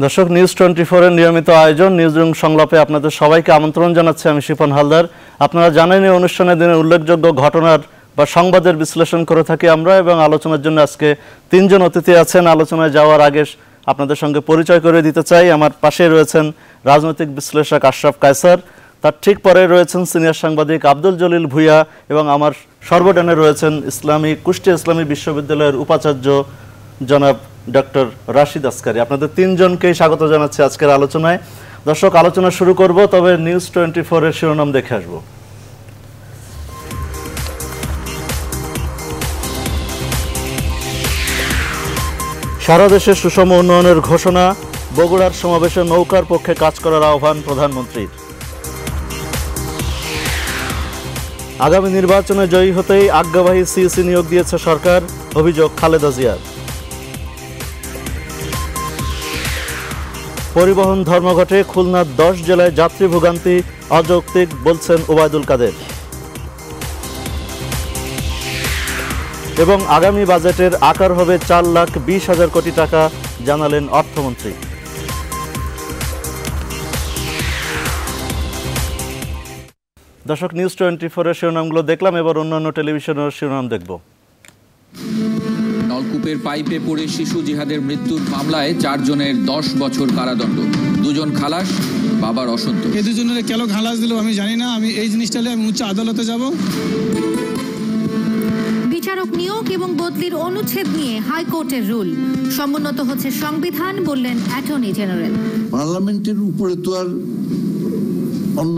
দর্শক, নিউজ 24 এর নিয়মিত আয়োজন নিউজরুম সংলাপে আপনাদের সবাইকে আমন্ত্রণ জানাচ্ছি। আমি শিপন হালদার। আপনারা জানেন এই অনুষ্ঠানের দিনে উল্লেখযোগ্য ঘটনার বা সংবাদের বিশ্লেষণ করে থাকি আমরা, এবং আলোচনার জন্য আজকে তিনজন অতিথি আছেন। আলোচনায় যাওয়ার আগে আপনাদের সঙ্গে পরিচয় করে দিতে চাই। আমার পাশে রয়েছেন রাজনৈতিক বিশ্লেষক আশরাফ কায়সার, তার ঠিক পরে রয়েছেন সিনিয়র সাংবাদিক আব্দুল জলিল ভুইয়া, এবং আমার সর্বডানে রয়েছেন কুষ্টিয়া ইসলামী বিশ্ববিদ্যালয়ের উপাচার্য জনাব ডক্টর রাশিদ আসকারী। আপনাদের তিনজনকেই স্বাগত জানাচ্ছি আজকের আলোচনায়। দর্শক, আলোচনা শুরু করব, তবে নিউজ 24 এর শিরোনাম দেখে আসব। সারা দেশে সুষম উন্নয়নের ঘোষণা, বগুড়ার সমাবেশে নৌকার পক্ষে কাজ করার আহ্বান প্রধানমন্ত্রীর। আগামী নির্বাচনে জয়ী হতেই আজ্ঞাবাহী সিইসি নিয়োগ দিয়েছে সরকার, অভিযোগ খালেদা জিয়ার। পরিবহন ধর্মঘটে খুলনার 10 জেলায় যাত্রী ভোগান্তি, অযৌক্তিক বলছেন ওবায়দুল কাদের। এবং আগামী বাজেটের আকার হবে 4,20,000 কোটি টাকা, জানালেন অর্থমন্ত্রী। দর্শক, নিউজ 24 এর শিরোনামগুলো দেখলাম, এবার অন্যান্য টেলিভিশনের শিরোনাম দেখব। নলকূপের পাইপে পড়ে শিশু জিহাদের মৃত্যুর মামলায় 4 জনের 10 বছর কারাদণ্ড, 2 জন খালাস, বাবার অসন্তোষ। এই 2 জনের কেন খালাস দিল আমি জানি না। আমি এই জিনিসটা নিয়ে আমি উচ্চ আদালতে যাব। বিচারক নিয়োগ এবং বদলির অনুচ্ছেদ নিয়ে হাইকোর্টের রুল, সমুন্নত হচ্ছে সংবিধান, বললেন অ্যাটর্নি জেনারেল। পার্লামেন্টের উপরে তো আর অন্য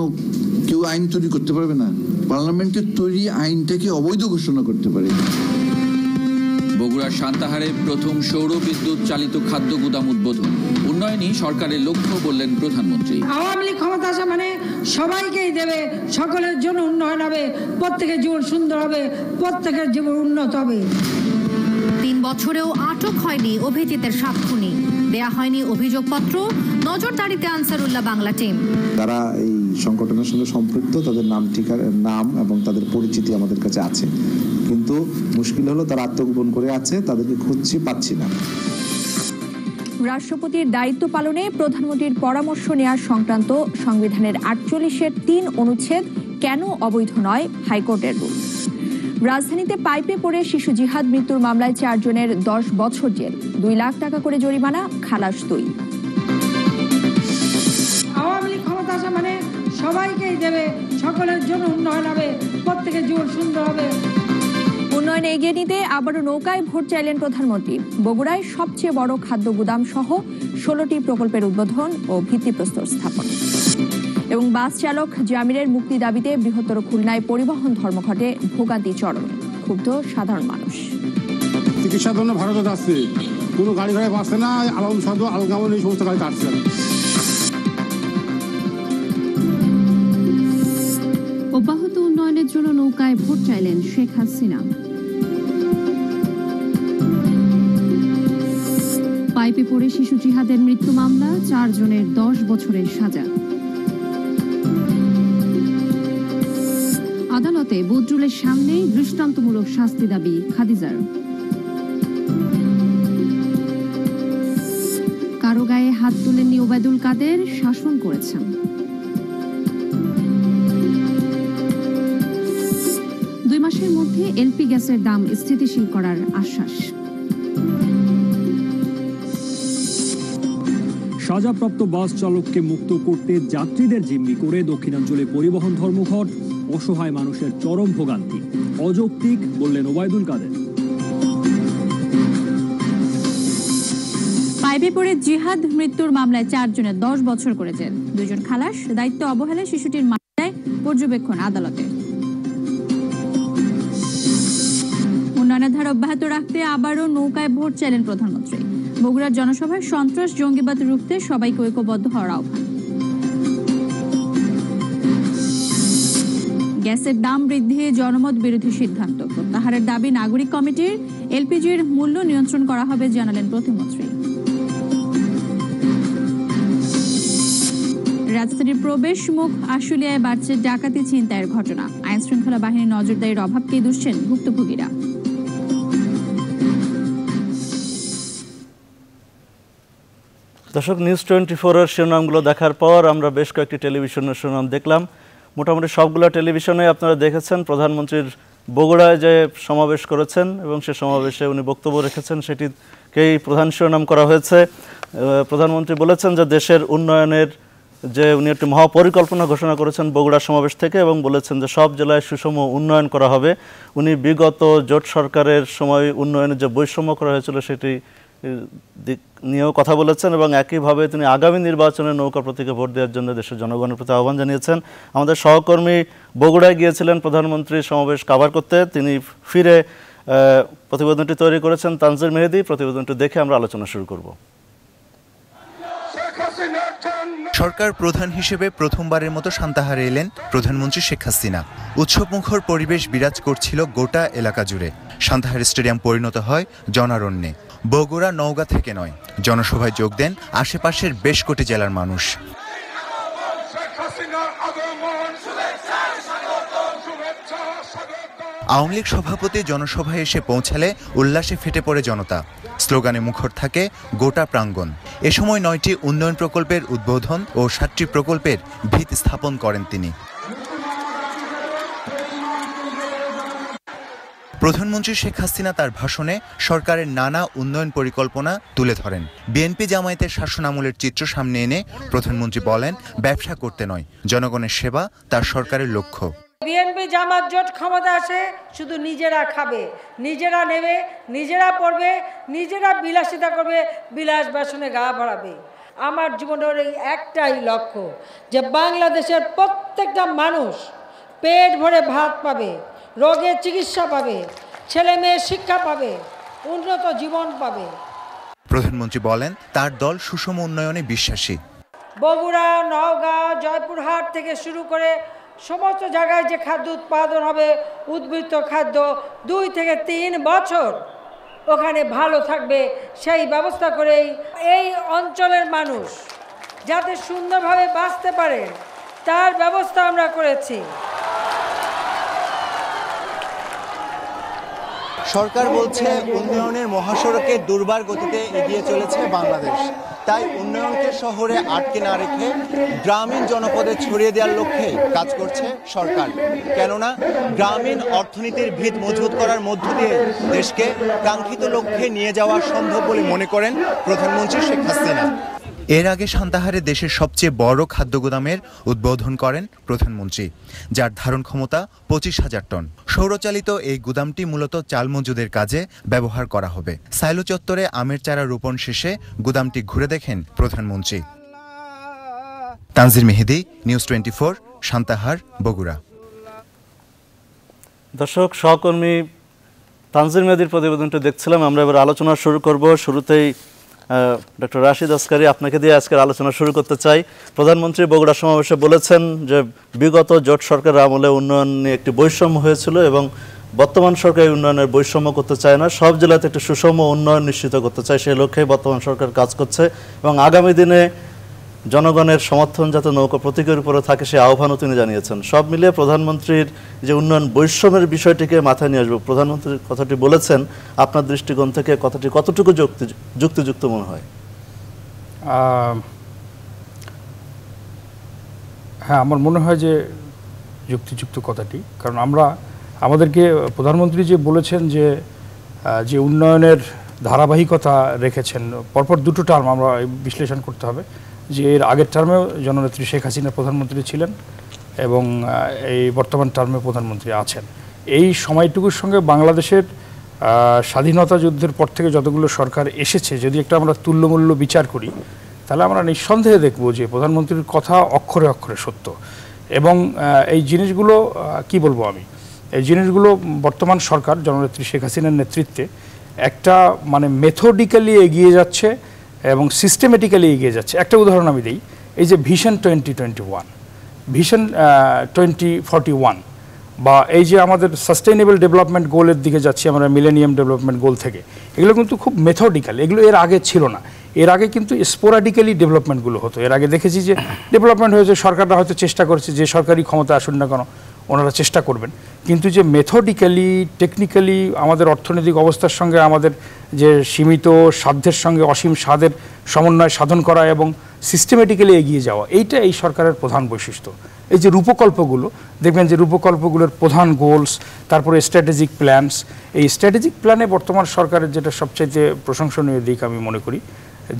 কেউ আইন তৈরি করতে পারবে না। পার্লামেন্টের তৈরি আইনটাকে অবৈধ ঘোষণা করতে পারে। বগুড়ার সান্তাহারে প্রথম সৌর বিদ্যুৎ চালিত খাদ্য গুদাম উদ্বোধন, উন্নয়নই সরকারের লক্ষ্য, বললেন প্রধানমন্ত্রী। আওয়ামী লীগ ক্ষমতা আসা মানে সবাইকেই দেবে, সকলের জন্য উন্নয়ন হবে, প্রত্যেকের জীবন সুন্দর হবে, প্রত্যেকের জীবন উন্নত হবে। 3 বছরেও আটক হয়নি অভিজিতের 7 খুনি, দেয়া হয়নি অভিযোগপত্র, নজরদারিতে আনসারুল্লাহ বাংলা টিম। তারা এই সংগঠনের সঙ্গে সম্পৃক্ত, তাদের নাম এবং তাদের পরিচিতি আমাদের কাছে আছে, কিন্তু মুশকিল হলো তারা আত্মগোপন করে আছে, তাদেরকে খুঁজছি, পাচ্ছি না। রাষ্ট্রপতির দায়িত্ব পালনে প্রধানমন্ত্রীর পরামর্শ নেওয়া সংক্রান্ত সংবিধানের 48-এর 3 অনুচ্ছেদ কেন অবৈধ নয়, হাইকোর্টের রুল। রাজধানীতে পাইপে পড়ে শিশু জিহাদ মৃত্যুর মামলায় 4 জনের 10 বছর জেল, 2 লাখ টাকা করে জরিমানা, খালাস 2। আওয়ামী লীগ ক্ষমতা আসা মানে সবাইকেই দেবে, সকলের জন্য উন্নয়ন হবে, প্রত্যেকের জীবন সুন্দর হবে। উন্নয়নে এগিয়ে নিতে আবারও নৌকায় ভোট চাইলেন প্রধানমন্ত্রী। বগুড়ায় সবচেয়ে বড় খাদ্য গুদাম সহ 16টি প্রকল্পের উদ্বোধন ও ভিত্তিপ্রস্তর স্থাপন। এবং বাস চালক জামিরের মুক্তি দাবিতে বৃহত্তর খুলনায় পরিবহন ধর্মঘটে ভোগান্তি চরমে, ক্ষুব্ধ সাধারণ মানুষ। চিকিৎসার জন্য ভারতে যাচ্ছে, কোনো গাড়ি ঘোড়ায় পাচ্ছে না, আলগামন এই সমস্ত গাড়ি কাটছে। অব্যাহত উন্নয়নের জন্য নৌকায় ভোট চাইলেন শেখ হাসিনা। পাইপে পড়ে শিশু জিহাদের মৃত্যু মামলা, 4 জনের 10 বছরের সাজা। আদালতে বদরুলের সামনেই দৃষ্টান্তমূলক শাস্তি দাবি খাদিজার। কারো গায়ে হাত তুলেননি ওবায়দুল কাদের, শাসন করেছেন। মাসের মধ্যে এলপি গ্যাসের দাম স্থিতিশীল করার আশ্বাস। সাজাপ্রাপ্ত বাস চালককে মুক্ত করতে যাত্রীদের জিম্মি করে দক্ষিণাঞ্চলে পরিবহন ধর্মঘট, অসহায় মানুষের চরম ভোগান্তি, অযৌক্তিক, বললেন ওবায়দুল কাদের। পাইপে পড়ে জিহাদ মৃত্যুর মামলায় 4 জনের 10 বছর করে জেল, 2 জন খালাস, দায়িত্ব অবহেলায় শিশুটির মামলায় পর্যবেক্ষণ আদালতে। উন্নয়নের ধারা অব্যাহত রাখতে আবারও নৌকায় ভোট চাইলেন প্রধানমন্ত্রী। বগুড়ার জনসভায় সন্ত্রাস জঙ্গিবাদ রুখতে সবাইকে ঐক্যবদ্ধ হওয়ার আহ্বান। গ্যাসের দাম বৃদ্ধি জনমত বিরোধী সিদ্ধান্ত, প্রত্যাহারের দাবি নাগরিক কমিটির। এলপিজির মূল্য নিয়ন্ত্রণ করা হবে, জানালেন প্রতিমন্ত্রী। রাজধানীর প্রবেশ মুখ আশুলিয়ায় বাড়ছে ডাকাতি ছিনতাইয়ের ঘটনা, আইন শৃঙ্খলা বাহিনীর নজরদারির অভাবকেই দুষছেন ভুক্তভোগীরা। দর্শক, নিউজ 24-এর শিরোনামগুলো দেখার পর আমরা বেশ কয়েকটি টেলিভিশনের শিরোনাম দেখলাম। মোটামুটি সবগুলো টেলিভিশনে আপনারা দেখেছেন প্রধানমন্ত্রীর বগুড়ায় যে সমাবেশ করেছেন এবং সে সমাবেশে উনি বক্তব্য রেখেছেন, সেটিকেই প্রধান শিরোনাম করা হয়েছে। প্রধানমন্ত্রী বলেছেন যে দেশের উন্নয়নের যে উনি একটি মহাপরিকল্পনা ঘোষণা করেছেন বগুড়া সমাবেশ থেকে এবং বলেছেন যে সব জেলায় সুষম উন্নয়ন করা হবে। উনি বিগত জোট সরকারের সময় উন্নয়নের যে বৈষম্য করা হয়েছিল সেটি দিক নিয়েও কথা বলেছেন এবং একইভাবে তিনি আগামী নির্বাচনে নৌকা প্রতীকে ভোট দেওয়ার জন্য দেশের জনগণের প্রতি আহ্বান জানিয়েছেন। আমাদের সহকর্মী বগুড়ায় গিয়েছিলেন প্রধানমন্ত্রীর সমাবেশ কভার করতে, তিনি ফিরে প্রতিবেদনটি তৈরি করেছেন তানজির মেহেদি। প্রতিবেদনটি দেখে আমরা আলোচনা শুরু করব। সরকার প্রধান হিসেবে প্রথমবারের মতো সান্তাহারে এলেন প্রধানমন্ত্রী শেখ হাসিনা। উৎসবমুখর পরিবেশ বিরাজ করছিল গোটা এলাকা জুড়ে। সান্তাহার স্টেডিয়াম পরিণত হয় জনারণ্যে। বগুড়া নওগাঁ থেকে নয়, জনসভায় যোগ দেন আশেপাশের বেশ কটি জেলার মানুষ। আওয়ামী লীগ সভাপতি জনসভায় এসে পৌঁছালে উল্লাসে ফেটে পড়ে জনতা। স্লোগানে মুখর থাকে গোটা প্রাঙ্গণ। এ সময় 9টি উন্নয়ন প্রকল্পের উদ্বোধন ও 7টি প্রকল্পের ভিত স্থাপন করেন তিনি। প্রধানমন্ত্রী শেখ হাসিনা তার ভাষণে সরকারের নানা উন্নয়ন পরিকল্পনা তুলে ধরেন। বিএনপি জামায়াতের শাসনামলের চিত্র সামনে এনে প্রধানমন্ত্রী বলেন, ব্যবসা করতে নয়, জনগণের সেবা তার সরকারের লক্ষ্য। বিএনপি জামাত জোট ক্ষমতা আসে শুধু নিজেরা খাবে, নিজেরা নেবে, নিজেরা পড়বে, নিজেরা বিলাসিতা করবে, বিলাস বাসনে গা ভরাবে। আমার জীবনের এই একটাই লক্ষ্য যে বাংলাদেশের প্রত্যেকটা মানুষ পেট ভরে ভাত পাবে, রোগের চিকিৎসা পাবে, ছেলে মেয়ে শিক্ষা পাবে, উন্নত জীবন পাবে। প্রধানমন্ত্রী বলেন, তার দল সুষম উন্নয়নে বিশ্বাসী। বগুড়া, নওগাঁ, জয়পুরহাট থেকে শুরু করে সমস্ত জায়গায় যে খাদ্য উৎপাদন হবে, উদ্বৃত্ত খাদ্য 2 থেকে 3 বছর ওখানে ভালো থাকবে, সেই ব্যবস্থা করেই এই অঞ্চলের মানুষ যাতে সুন্দরভাবে বাঁচতে পারে তার ব্যবস্থা আমরা করেছি। সরকার বলছে উন্নয়নের মহাসড়কে দুর্বার গতিতে এগিয়ে চলেছে বাংলাদেশ। তাই উন্নয়নকে শহরে আটকে না রেখে গ্রামীণ জনপদে ছড়িয়ে দেওয়ার লক্ষ্যে কাজ করছে সরকার। কেননা গ্রামীণ অর্থনীতির ভিত মজবুত করার মধ্য দিয়ে দেশকে কাঙ্ক্ষিত লক্ষ্যে নিয়ে যাওয়া সম্ভব বলে মনে করেন প্রধানমন্ত্রী শেখ হাসিনা। এর আগে সান্তাহারে দেশের সবচেয়ে বড় খাদ্য গুদামের উদ্বোধন করেন প্রধানমন্ত্রী, যার ধারণ ক্ষমতা 25,000 টন। সৌরচালিত এই গুদামটি মূলত চাল মজুদের কাজে ব্যবহার করা হবে। সাইলো চত্বরে আমের চারা রোপণ শেষে গুদামটি ঘুরে দেখেন প্রধানমন্ত্রী। তানজির মেহেদি, নিউজ 24, সান্তাহার, বগুড়া। দর্শক, সহকর্মী তানজির মেহেদির প্রতিবেদনটি দেখছিলাম। আমরা এবার আলোচনা শুরু করব। শুরুতেই ডক্টর রাশিদ আসকারী, আপনাকে দিয়ে আজকের আলোচনা শুরু করতে চাই। প্রধানমন্ত্রী বগুড়া সমাবেশে বলেছেন যে বিগত জোট সরকারের আমলে উন্নয়ন নিয়ে একটি বৈষম্য হয়েছিল এবং বর্তমান সরকার উন্নয়নের বৈষম্য করতে চায় না, সব জেলাতে একটি সুষম উন্নয়ন নিশ্চিত করতে চায়। সেই লক্ষ্যেই বর্তমান সরকার কাজ করছে এবং আগামী দিনে জনগণের সমর্থন যাতে নৌকা প্রতীকের উপরে থাকে সে আহ্বানও তিনি জানিয়েছেন। সব মিলিয়ে প্রধানমন্ত্রীর যে উন্নয়ন বৈষম্যের বিষয়টিকে মাথায় নিয়ে আসবো। প্রধানমন্ত্রী কথাটি বলেছেন, আপনার দৃষ্টিকোণ থেকে কথাটি কতটুকু যুক্তিযুক্ত মনে হয়? হ্যাঁ, আমার মনে হয় যে যুক্তিযুক্ত কথাটি, কারণ আমাদেরকে প্রধানমন্ত্রী যে বলেছেন যে উন্নয়নের ধারাবাহিকতা রেখেছেন, পরপর 2টো টার্ম আমরা বিশ্লেষণ করতে হবে। যে এর আগের টার্মেও জননেত্রী শেখ হাসিনা প্রধানমন্ত্রী ছিলেন এবং এই বর্তমান টার্মে প্রধানমন্ত্রী আছেন। এই সময়টুকুর সঙ্গে বাংলাদেশের স্বাধীনতা যুদ্ধের পর থেকে যতগুলো সরকার এসেছে, যদি একটা আমরা তুল্যমূল্য বিচার করি, তাহলে আমরা নিঃসন্দেহে দেখব যে প্রধানমন্ত্রীর কথা অক্ষরে অক্ষরে সত্য। এবং এই জিনিসগুলো কি বলবো আমি, এই জিনিসগুলো বর্তমান সরকার জননেত্রী শেখ হাসিনার নেতৃত্বে একটা মানে মেথডিক্যালি এগিয়ে যাচ্ছে এবং সিস্টেমেটিক্যালি এগিয়ে যাচ্ছে। একটা উদাহরণ আমি দিই, এই যে ভিশন 2021, ভিশন 2041 বা এই যে আমাদের সাস্টেইনেবল ডেভেলপমেন্ট গোলের দিকে যাচ্ছি আমরা মিলেনিয়াম ডেভেলপমেন্ট গোল থেকে, এগুলো কিন্তু খুব মেথডিক্যাল। এগুলো এর আগে ছিল না। এর আগে কিন্তু স্পোরাডিক্যালি ডেভেলপমেন্টগুলো হতো। এর আগে দেখেছি যে ডেভেলপমেন্ট হয়েছে, সরকাররা হয়তো চেষ্টা করেছে, যে সরকারি ক্ষমতা আসুন না কেন ওনারা চেষ্টা করবেন, কিন্তু যে মেথডিক্যালি টেকনিক্যালি আমাদের অর্থনৈতিক অবস্থার সঙ্গে আমাদের যে সীমিত সাধ্যের সঙ্গে অসীম স্বাদের সমন্বয় সাধন করা এবং সিস্টেমেটিক্যালি এগিয়ে যাওয়া, এইটা এই সরকারের প্রধান বৈশিষ্ট্য। এই যে রূপকল্পগুলো দেখবেন যে রূপকল্পগুলোর প্রধান গোলস, তারপরে স্ট্র্যাটেজিক প্ল্যানস, এই স্ট্র্যাটেজিক প্ল্যানে বর্তমান সরকারের যেটা সবচাইতে প্রশংসনীয় দিক আমি মনে করি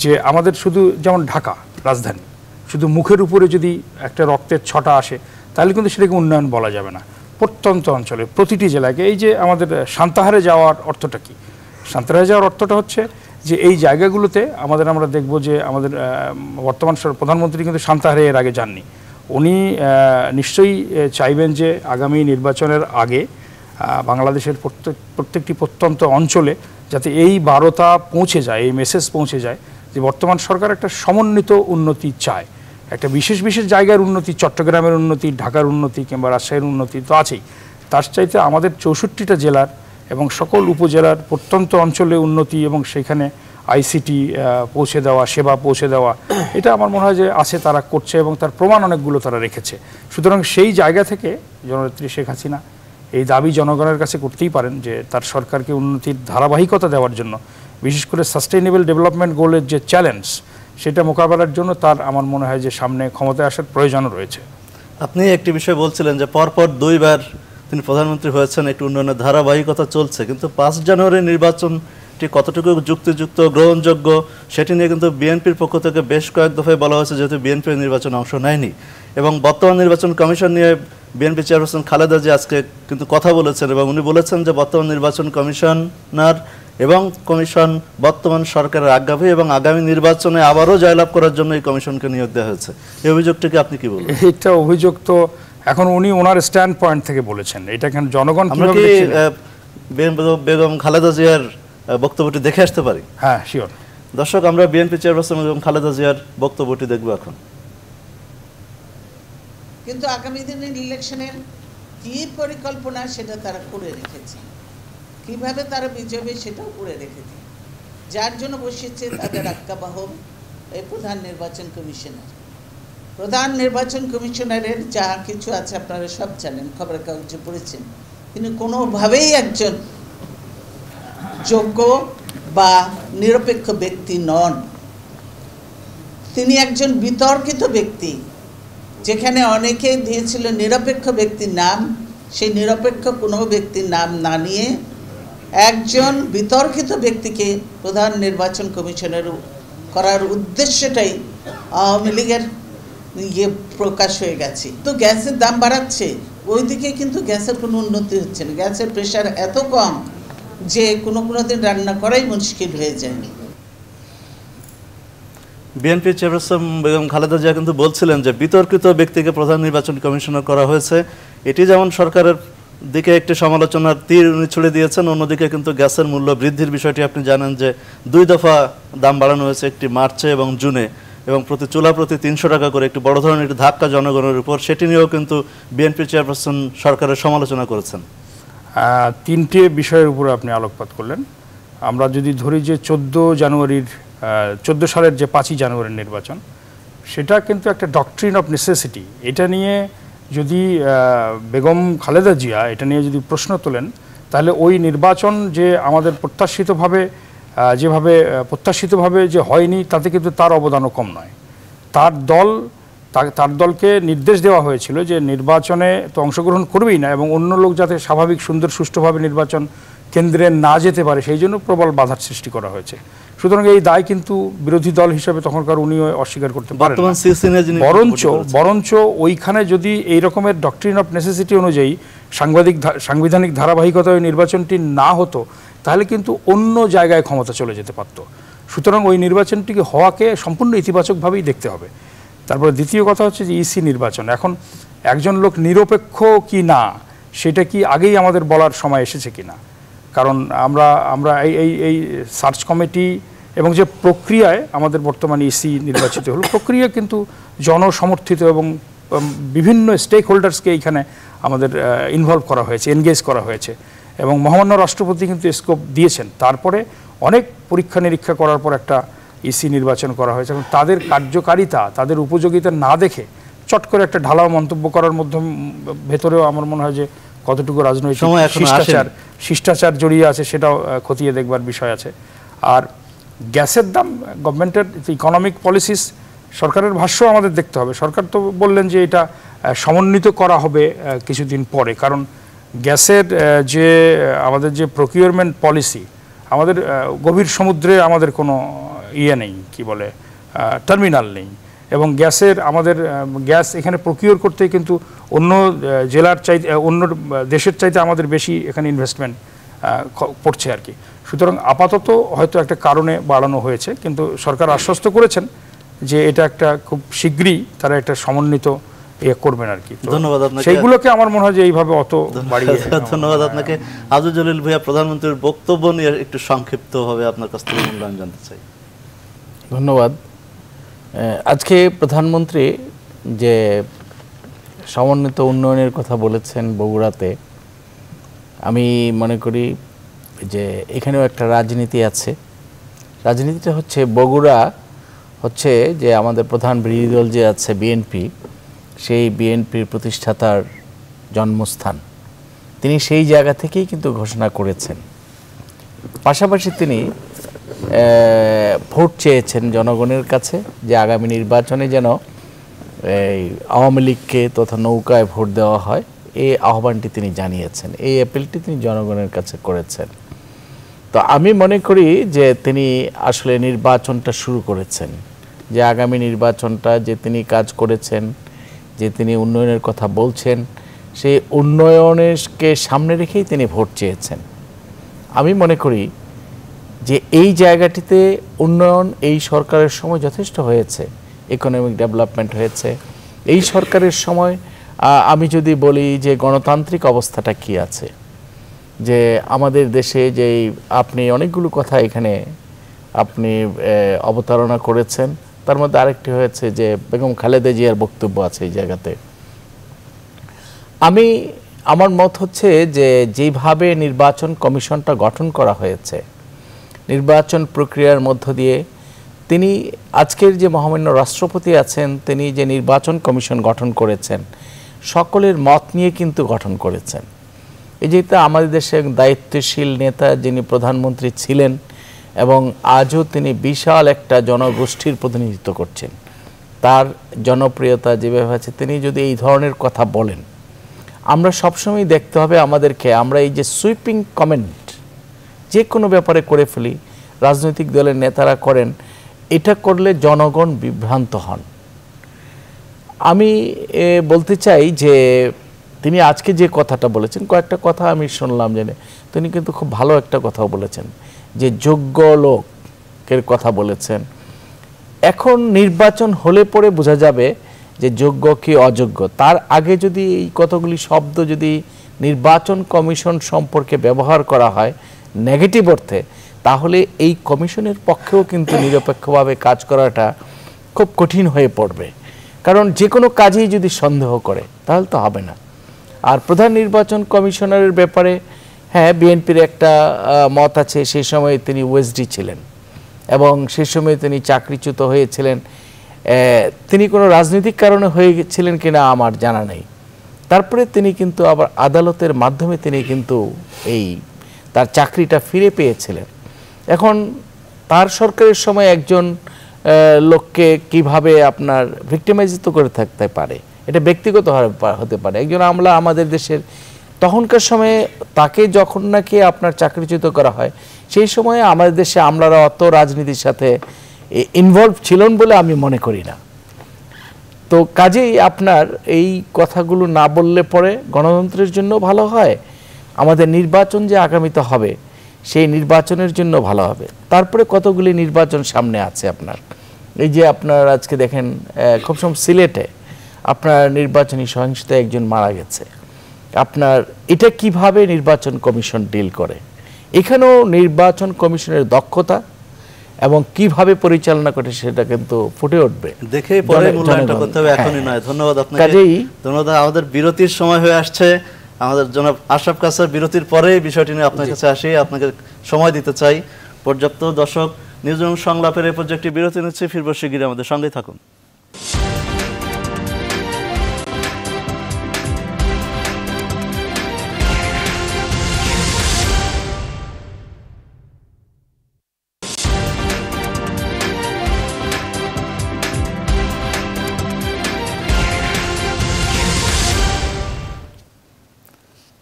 যে আমাদের শুধু যেমন ঢাকা রাজধানী, শুধু মুখের উপরে যদি একটা রক্তের ছটা আসে তাহলে কিন্তু সেটাকে উন্নয়ন বলা যাবে না। প্রত্যন্ত অঞ্চলে প্রতিটি জেলায় এই যে আমাদের সান্তাহারে যাওয়ার অর্থটা কি? সান্তাহারে যাওয়ার অর্থটা হচ্ছে যে এই জায়গাগুলোতে আমরা দেখব যে আমাদের বর্তমান প্রধানমন্ত্রী কিন্তু সান্তাহারে এর আগে যাননি। উনি নিশ্চয়ই চাইবেন যে আগামী নির্বাচনের আগে বাংলাদেশের প্রত্যেকটি প্রত্যন্ত অঞ্চলে যাতে এই বার্তা পৌঁছে যায়, এই মেসেজ পৌঁছে যায় যে বর্তমান সরকার একটা সমন্বিত উন্নতি চায়। একটা বিশেষ বিশেষ জায়গার উন্নতি, চট্টগ্রামের উন্নতি, ঢাকার উন্নতি কিংবা রাজশাহীর উন্নতি তো আছেই, তার চাইতে আমাদের 64টা জেলার এবং সকল উপজেলার প্রত্যন্ত অঞ্চলে উন্নতি এবং সেখানে আইসিটি পৌঁছে দেওয়া, সেবা পৌঁছে দেওয়া, এটা আমার মনে হয় যে আছে, তারা করছে এবং তার প্রমাণ অনেকগুলো তারা রেখেছে। সুতরাং সেই জায়গা থেকে জননেত্রী শেখ হাসিনা এই দাবি জনগণের কাছে করতেই পারেন যে তার সরকারকে উন্নতির ধারাবাহিকতা দেওয়ার জন্য, বিশেষ করে সাস্টেইনেবল ডেভেলপমেন্ট গোলের যে চ্যালেঞ্জ সেটা মোকাবেলার জন্য তার আমার মনে হয় যে সামনে ক্ষমতায় আসার প্রয়োজন রয়েছে। আপনি একটি বিষয় বলছিলেন যে পরপর 2 বার তিনি প্রধানমন্ত্রী হয়েছেন, একটু উন্নয়নের ধারাবাহিকতা চলছে, কিন্তু 5 জানুয়ারি নির্বাচনটি কতটুকু যুক্তিযুক্ত, গ্রহণযোগ্য সেটি নিয়ে কিন্তু বিএনপির পক্ষ থেকে বেশ কয়েক দফায় বলা হয়েছে, যেহেতু বিএনপি নির্বাচনে অংশ নেয়নি। এবং বর্তমান নির্বাচন কমিশন নিয়ে বিএনপি চেয়ারপারসন খালেদা জিয়া আজকে কিন্তু কথা বলেছেন এবং উনি বলেছেন যে বর্তমান নির্বাচন কমিশনার এবং কমিশন বর্তমান সরকারের আজ্ঞাবহী এবং আগামী নির্বাচনে আবারও জয়লাভ করার জন্য এই কমিশনকে নিয়োগ দেওয়া হয়েছে। এই অভিযোগটিকে আপনি কি বলবেন? এটা অভিযোগ তো এখন উনি ওনার স্ট্যান্ড পয়েন্ট থেকে বলেছেন, এটা কেন জনগণ আমরা কি বেগম খালেদা জিয়ার বক্তব্যটি দেখে আসতে পারি? হ্যাঁ, শিওর। দর্শক, আমরা বিএনপি চেয়ারপারসন বেগম খালেদা জিয়ার বক্তব্যটি দেখব এখন। কিন্তু আগামী দিনের ইলেকশনের কি পরিকল্পনা সেটা তারা করে রেখেছে, কিভাবে তারা বিজয়ী সেটাও করে রেখেছে, যার জন্য বসেছে তাদের আজ্ঞাবাহক এই প্রধান নির্বাচন কমিশনার। প্রধান নির্বাচন কমিশনারের যা কিছু আছে আপনারা সব জানেন, খবরের কাগজে পড়েছেন। তিনি কোনোভাবেই একজন যোগ্য বা নিরপেক্ষ ব্যক্তি নন। তিনি একজন বিতর্কিত ব্যক্তি। যেখানে অনেকে দিয়েছিল নিরপেক্ষ ব্যক্তির নাম, সেই নিরপেক্ষ কোনো ব্যক্তির নাম না নিয়ে একজন বিতর্কিত ব্যক্তিকে প্রধান নির্বাচন কমিশনের করার উদ্দেশ্যটাই আওয়ামী লীগের প্রকাশ হয়ে গেছে। তো গ্যাসের দাম বাড়াচ্ছে, ওইদিকে কিন্তু গ্যাসের কোনো উন্নতি হচ্ছে না। গ্যাসের প্রেশার এত কম যে কোনো দিন রান্না করাই মুশকিল হয়ে যায়। বিএনপি চেয়ারপারসন বেগম খালেদা জিয়া কিন্তু বলছিলেন যে বিতর্কিত ব্যক্তিকে প্রধান নির্বাচন কমিশনার করা হয়েছে। এটি যেমন সরকারের দিকে একটি সমালোচনার তীর উনি ছুড়ে দিয়েছেন, অন্যদিকে কিন্তু গ্যাসের মূল্য বৃদ্ধির বিষয়টি আপনি জানেন যে 2 দফা দাম বাড়ানো হয়েছে, একটি মার্চে এবং জুনে, এবং চুলা প্রতি 300 টাকা করে, একটি বড় ধরনের একটি ধাক্কা জনগণের উপর। সেটি নিয়েও কিন্তু বিএনপি চেয়ারপারসন সরকারের সমালোচনা করেছেন। 3টে বিষয়ের উপর আপনি আলোকপাত করলেন। আমরা যদি ধরি যে 14 সালের যে 5ই জানুয়ারির নির্বাচন, সেটা কিন্তু একটা ডক্ট্রিন অফ নেসেসিটি। এটা নিয়ে যদি বেগম খালেদা জিয়া এটা নিয়ে যদি প্রশ্ন তোলেন, তাহলে ওই নির্বাচন যে আমাদের প্রত্যাশিতভাবে যে হয়নি, তাতে কিন্তু তার অবদানও কম নয়। তার দলকে নির্দেশ দেওয়া হয়েছিল যে নির্বাচনে তো অংশগ্রহণ করবেই না এবং অন্য লোক যাতে স্বাভাবিক সুন্দর সুষ্ঠুভাবে নির্বাচন কেন্দ্রে না যেতে পারে সেই জন্য প্রবল বাধার সৃষ্টি করা হয়েছে। সুতরাং এই দায় কিন্তু বিরোধী দল হিসেবে তখনকার উনিও অস্বীকার করতে পারেন। বরঞ্চ ওইখানে যদি এই রকমের ডক্ট্রিন অফ নেসেসিটি অনুযায়ী সাংবিধানিক ধারাবাহিকতা ওই নির্বাচনটি না হতো, তাহলে কিন্তু অন্য জায়গায় ক্ষমতা চলে যেতে পারত। সুতরাং ওই নির্বাচনটিকে হওয়াকে সম্পূর্ণ ইতিবাচকভাবেই দেখতে হবে। তারপরে দ্বিতীয় কথা হচ্ছে যে ইসি নির্বাচন, এখন একজন লোক নিরপেক্ষ কি না সেটা কি আগেই আমাদের বলার সময় এসেছে কি না? কারণ আমরা এই সার্চ কমিটি এবং যে প্রক্রিয়ায় আমাদের বর্তমানে ইসি নির্বাচিত হলো, প্রক্রিয়া কিন্তু জনসমর্থিত এবং বিভিন্ন স্টেক হোল্ডার্সকে এইখানে আমাদের ইনভলভ করা হয়েছে, এনগেজ করা হয়েছে এবং মহামান্য রাষ্ট্রপতি কিন্তু স্কোপ দিয়েছেন। তারপরে অনেক পরীক্ষা নিরীক্ষা করার পর একটা ইসি নির্বাচন করা হয়েছে এবং তাদের কার্যকারিতা, তাদের উপযোগিতা না দেখে চট করে একটা ঢালাও মন্তব্য করার ভেতরেও আমার মনে হয় যে কতটুকু রাজনৈতিক শিষ্টাচার জড়িয়ে আছে সেটাও খতিয়ে দেখবার বিষয় আছে। আর গ্যাসের দাম গভর্নমেন্টের ইকোনমিক পলিসিস সরকারের ভাষ্য আমাদের দেখতে হবে। সরকার তো বললেন যে এটা সমন্বিত করা হবে কিছুদিন পরে, কারণ গ্যাসের যে আমাদের যে প্রকিউরমেন্ট পলিসি, আমাদের গভীর সমুদ্রে আমাদের কোনো নেই, কি বলে টার্মিনাল নেই, এবং গ্যাসের আমাদের গ্যাস এখানে প্রকিউর করতে কিন্তু অন্য জেলার চাইতে অন্য দেশের চাইতে আমাদের বেশি এখানে ইনভেস্টমেন্ট পড়ছে আর কি। সুতরাং আপাতত হয়তো একটা কারণে বাড়ানো হয়েছে, কিন্তু সরকার আশ্বস্ত করেছেন যে এটা একটা খুব শীঘ্রই তারা একটা সমন্বিত করবেন আর কি। ধন্যবাদ আপনাকে। সেইগুলোকে আমার মনে হয় যে এইভাবে অত বাড়িয়ে। ধন্যবাদ আপনাকে। আব্দুল জলিল ভাইয়া, প্রধানমন্ত্রীর বক্তব্য নিয়ে একটু সংক্ষিপ্তভাবে আপনার কাছ থেকে মূল্যায়ন জানতে চাই। ধন্যবাদ। আজকে প্রধানমন্ত্রী যে সমন্বিত উন্নয়নের কথা বলেছেন বগুড়াতে, আমি মনে করি যে এখানেও একটা রাজনীতি আছে। রাজনীতিটা হচ্ছে বগুড়া হচ্ছে যে আমাদের প্রধান বিরোধী দল যে আছে বিএনপি, সেই বিএনপির প্রতিষ্ঠাতার জন্মস্থান। তিনি সেই জায়গা থেকেই কিন্তু ঘোষণা করেছেন। পাশাপাশি তিনি ভোট চেয়েছেন জনগণের কাছে যে আগামী নির্বাচনে যেন এই আওয়ামী লীগকে তথা নৌকায় ভোট দেওয়া হয়, এই আহ্বানটি তিনি জানিয়েছেন, এই অ্যাপিলটি তিনি জনগণের কাছে করেছেন। তো আমি মনে করি যে তিনি আসলে নির্বাচনটা শুরু করেছেন, যে আগামী নির্বাচনটা যে তিনি কাজ করেছেন, যে তিনি উন্নয়নের কথা বলছেন, সেই উন্নয়নকে সামনে রেখেই তিনি ভোট চেয়েছেন। আমি মনে করি যে এই জায়গাটিতে উন্নয়ন এই সরকারের সময় যথেষ্ট হয়েছে, ইকোনমিক ডেভেলপমেন্ট হয়েছে এই সরকারের সময়। আমি যদি বলি যে গণতান্ত্রিক অবস্থাটা কি আছে, যে আমাদের দেশে যে আপনি অনেকগুলো কথা এখানে আপনি অবতারণা করেছেন, তার মধ্যে আরেকটি হয়েছে যে বেগম খালেদা জিয়ার বক্তব্য আছে এই জায়গাতে। আমার মত হচ্ছে যে যেভাবে নির্বাচন কমিশনটা গঠন করা হয়েছে, নির্বাচন প্রক্রিয়ার মধ্য দিয়ে তিনি আজকের যে মহামান্য রাষ্ট্রপতি আছেন, তিনি যে নির্বাচন কমিশন গঠন করেছেন সকলের মত নিয়ে কিন্তু গঠন করেছেন। এই যেহেতু আমাদের দেশে দায়িত্বশীল নেতা যিনি প্রধানমন্ত্রী ছিলেন এবং আজও তিনি বিশাল একটা জনগোষ্ঠীর প্রতিনিধিত্ব করছেন, তার জনপ্রিয়তা যেভাবে আছে, তিনি যদি এই ধরনের কথা বলেন, আমরা সবসময় দেখতে হবে আমাদেরকে, আমরা এই যে সুইপিং কমেন্ট যে কোনো ব্যাপারে করে ফেলি, রাজনৈতিক দলের নেতারা করেন, এটা করলে জনগণ বিভ্রান্ত হন। আমি বলতে চাই যে তিনি আজকে যে কথাটা বলেছেন, কয়েকটা কথা আমি শুনলাম জেনে, তিনি কিন্তু খুব ভালো একটা কথাও বলেছেন যে যোগ্য লোকের কথা বলেছেন। এখন নির্বাচন হলে পরে বোঝা যাবে যে যোগ্য কি অযোগ্য। তার আগে যদি এই কতগুলি শব্দ যদি নির্বাচন কমিশন সম্পর্কে ব্যবহার করা হয় নেগেটিভ অর্থে, তাহলে এই কমিশনের পক্ষেও কিন্তু নিরপেক্ষভাবে কাজ করাটা খুব কঠিন হয়ে পড়বে। কারণ যে কোনো কাজেই যদি সন্দেহ করে তাহলে তো হবে না। আর প্রধান নির্বাচন কমিশনারের ব্যাপারে হ্যাঁ, বিএনপির একটা মত আছে, সেই সময় তিনি ওএসডি ছিলেন এবং সেই সময় তিনি চাকরিচ্যুত হয়েছিলেন। তিনি কোনো রাজনৈতিক কারণে হয়ে গেছিলেন কিনা আমার জানা নেই। তারপরে তিনি কিন্তু আবার আদালতের মাধ্যমে তিনি কিন্তু তার চাকরিটা ফিরে পেয়েছিলেন। এখন তার সরকারের সময় একজন লোককে কিভাবে আপনার ভিক্টিমাইজিত করে থাকতে পারে, এটা ব্যক্তিগত হতে পারে। একজন আমলা আমাদের দেশের তখনকার সময়ে তাকে যখন নাকি আপনার চাকরিচ্যুত করা হয়, সেই সময়ে আমাদের দেশে আমলারা অত রাজনীতির সাথে ইনভলভ ছিলেন বলে আমি মনে করি না। তো কাজেই আপনার এই কথাগুলো না বললে পরে গণতন্ত্রের জন্য ভালো হয়, আমাদের নির্বাচন যে আগামীতে হবে সেই নির্বাচনের জন্য ভালো হবে। তারপরে কতগুলি নির্বাচন সামনে আছে আপনার, এই যে আপনার আজকে দেখেন খুব সময় সিলেটে আপনার নির্বাচনী সহিংসতায় একজন মারা গেছে। আপনার এটা কিভাবে নির্বাচন কমিশন ডিল করে, এখানেও নির্বাচন কমিশনের দক্ষতা এবং কিভাবে পরিচালনা করে সেটা কিন্তু ফুটে উঠবে। দেখেই পরে মূল্যায়নটা করতে হবে, এখনই নয়। ধন্যবাদ আপনাকে। ধন্যবাদ। আমাদের বিরতির সময় হয়ে আসছে। আমাদের জনাব আশরাফ কাসার বিরতির পরে বিষয়টি নিয়ে আপনার কাছে আসি, আপনাকে সময় দিতে চাই পর্যাপ্ত। দর্শক, নিউজরুম সংলাপের এই প্রজেক্টটি বিরতি নিচ্ছে, ফিরব শিগগিরই, আমাদের সঙ্গেই থাকুন।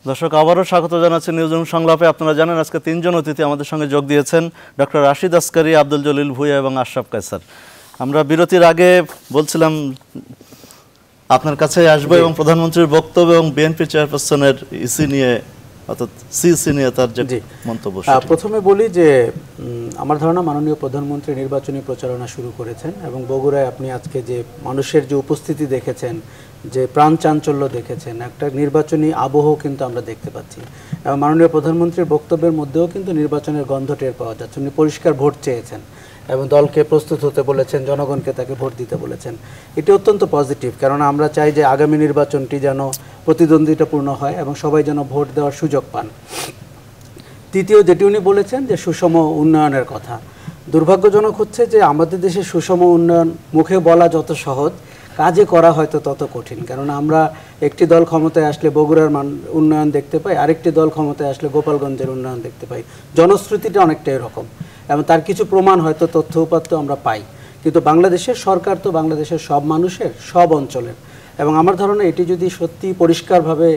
দর্শক আবারও স্বাগত জানাচ্ছি নিউজরুম সংলাপে। আপনারা জানেন আজকে তিনজন অতিথি আমাদের সঙ্গে যোগ দিয়েছেন, ডক্টর রাশিদ আসকারী, আব্দুল জলিল ভুঁইয়া এবং আশরাফ কায়সার। আমরা বিরতির আগে বলছিলাম আপনার কাছে আসবো এবং প্রধানমন্ত্রীর বক্তব্য এবং বিএনপি চেয়ারপারসনের ইসি নিয়ে অর্থাৎ সিইসি নিয়ে তার যে মন্তব্য। প্রথমে বলি যে আমার ধারণা মাননীয় প্রধানমন্ত্রী নির্বাচনী প্রচারণা শুরু করেছেন এবং বগুড়ায় আপনি আজকে যে মানুষের যে উপস্থিতি দেখেছেন, যে প্রাণ চাঞ্চল্য দেখেছেন, একটা নির্বাচনী আবহ কিন্তু আমরা দেখতে পাচ্ছি এবং মাননীয় প্রধানমন্ত্রীর বক্তব্যের মধ্যেও কিন্তু নির্বাচনের গন্ধ টের পাওয়া যাচ্ছে। উনি পরিষ্কার ভোট চেয়েছেন এবং দলকে প্রস্তুত হতে বলেছেন, জনগণকে তাকে ভোট দিতে বলেছেন। এটি অত্যন্ত পজিটিভ, কারণ আমরা চাই যে আগামী নির্বাচনটি যেন প্রতিদ্বন্দ্বিতাপূর্ণ হয় এবং সবাই যেন ভোট দেওয়ার সুযোগ পান। তৃতীয় যেটি উনি বলেছেন যে সুষম উন্নয়নের কথা, দুর্ভাগ্যজনক হচ্ছে যে আমাদের দেশে সুষম উন্নয়ন মুখে বলা যত সহজ, কাজে করা হয়তো তত কঠিন। কারণ আমরা একটি দল ক্ষমতায় আসলে বগুড়ার উন্নয়ন দেখতে পাই, আরেকটি দল ক্ষমতায় আসলে গোপালগঞ্জের উন্নয়ন দেখতে পাই। জনশ্রুতিটা অনেকটা এরকম এবং তার কিছু প্রমাণ হয়তো তথ্য উপাত্ত আমরা পাই, কিন্তু বাংলাদেশের সরকার তো বাংলাদেশের সব মানুষের, সব অঞ্চলের। এবং আমার ধারণা এটি যদি সত্যি পরিষ্কারভাবে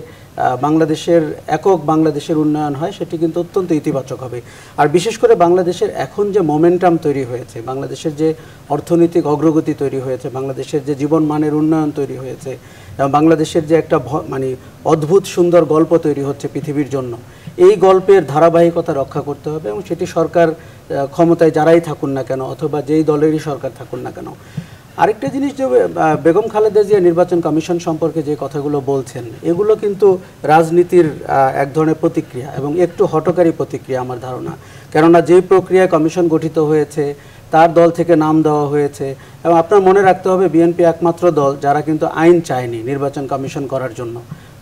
বাংলাদেশের একক বাংলাদেশের উন্নয়ন হয়, সেটি কিন্তু অত্যন্ত ইতিবাচক হবে। আর বিশেষ করে বাংলাদেশের এখন যে মোমেন্টাম তৈরি হয়েছে, বাংলাদেশের যে অর্থনৈতিক অগ্রগতি তৈরি হয়েছে, বাংলাদেশের যে জীবনমানের উন্নয়ন তৈরি হয়েছে এবং বাংলাদেশের যে একটা মানে অদ্ভুত সুন্দর গল্প তৈরি হচ্ছে পৃথিবীর জন্য, এই গল্পের ধারাবাহিকতা রক্ষা করতে হবে এবং সেটি সরকার ক্ষমতায় যারাই থাকুন না কেন অথবা যেই দলেরই সরকার থাকুন না কেন। আরেকটা জিনিস যে বেগম খালেদা জিয়া নির্বাচন কমিশন সম্পর্কে যে কথাগুলো বলছেন, এগুলো কিন্তু রাজনীতির এক ধরনের প্রতিক্রিয়া এবং একটু হঠকারী প্রতিক্রিয়া আমার ধারণা। কেননা যে প্রক্রিয়ায় কমিশন গঠিত হয়েছে, তার দল থেকে নাম দেওয়া হয়েছে এবং আপনার মনে রাখতে হবে বিএনপি একমাত্র দল যারা কিন্তু আইন চায়নি নির্বাচন কমিশন করার জন্য,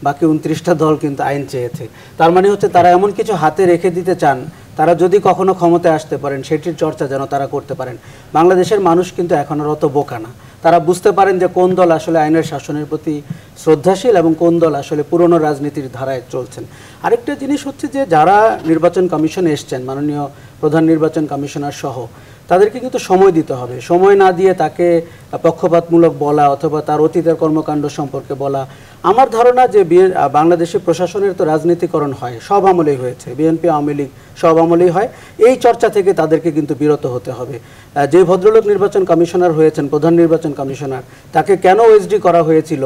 বাকি 29টা দল কিন্তু আইন চেয়েছে। তার মানে হচ্ছে তারা এমন কিছু হাতে রেখে দিতে চান, তারা যদি কখনো ক্ষমতায় আসতে পারেন সেটির চর্চা যেন তারা করতে পারেন। বাংলাদেশের মানুষ কিন্তু এখন আর অত বোকা না, তারা বুঝতে পারেন যে কোন দল আসলে আইনের শাসনের প্রতি শ্রদ্ধাশীল এবং কোন দল আসলে পুরনো রাজনীতির ধারায় চলছেন। আরেকটা জিনিস হচ্ছে যে যারা নির্বাচন কমিশনে এসছেন, মাননীয় প্রধান নির্বাচন কমিশনার সহ, তাদেরকে কিন্তু সময় দিতে হবে। সময় না দিয়ে তাকে পক্ষপাতমূলক বলা অথবা তার অতীতের কর্মকাণ্ড সম্পর্কে বলা, আমার ধারণা যে বাংলাদেশের প্রশাসনের তো রাজনীতিকরণ হয়, সব আমলেই হয়েছে, বিএনপি আওয়ামী লীগ সব আমলেই হয়। এই চর্চা থেকে তাদেরকে কিন্তু বিরত হতে হবে। যে ভদ্রলোক নির্বাচন কমিশনার হয়েছেন, প্রধান নির্বাচন কমিশনার, তাকে কেন ওএসডি করা হয়েছিল,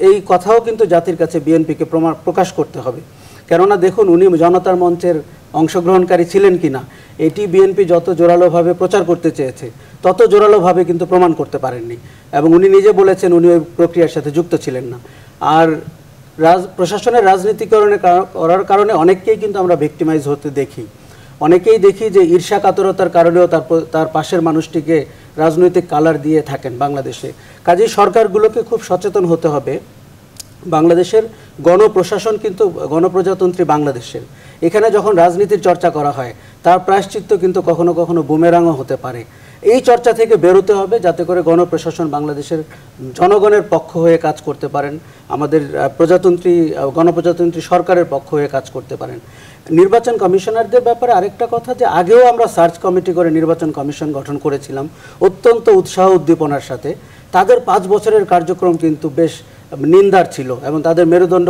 এই কথাও কিন্তু জাতির কাছে বিএনপিকে প্রকাশ করতে হবে। কেননা দেখুন, উনি জনতার মঞ্চের অংশগ্রহণকারী ছিলেন কিনা এটি বিএনপি যত জোরালোভাবে প্রচার করতে চেয়েছে তত জোরালোভাবে কিন্তু প্রমাণ করতে পারেননি এবং উনি নিজে বলেছেন উনি ওই প্রক্রিয়ার সাথে যুক্ত ছিলেন না। আর প্রশাসনের রাজনীতিকরণের করার কারণে অনেককেই কিন্তু আমরা ভিক্টিমাইজ হতে দেখি, অনেকেই দেখি যে ঈর্ষা কাতরতার কারণেও তার পাশের মানুষটিকে রাজনৈতিক কালার দিয়ে থাকেন বাংলাদেশে। কাজেই সরকারগুলোকে খুব সচেতন হতে হবে। বাংলাদেশের গণপ্রশাসন কিন্তু গণপ্রজাতন্ত্রী বাংলাদেশের, এখানে যখন রাজনীতির চর্চা করা হয় তার প্রায়শ্চিত্ত কিন্তু কখনো কখনো বুমেরাংও হতে পারে। এই চর্চা থেকে বেরোতে হবে যাতে করে গণপ্রশাসন বাংলাদেশের জনগণের পক্ষ হয়ে কাজ করতে পারেন, আমাদের গণপ্রজাতন্ত্রী সরকারের পক্ষ হয়ে কাজ করতে পারেন। নির্বাচন কমিশনারদের ব্যাপারে আরেকটা কথা, যে আগেও আমরা সার্চ কমিটি করে নির্বাচন কমিশন গঠন করেছিলাম অত্যন্ত উৎসাহ উদ্দীপনার সাথে। তাদের 5 বছরের কার্যক্রম কিন্তু বেশ নিন্দার ছিল এবং তাদের মেরুদণ্ড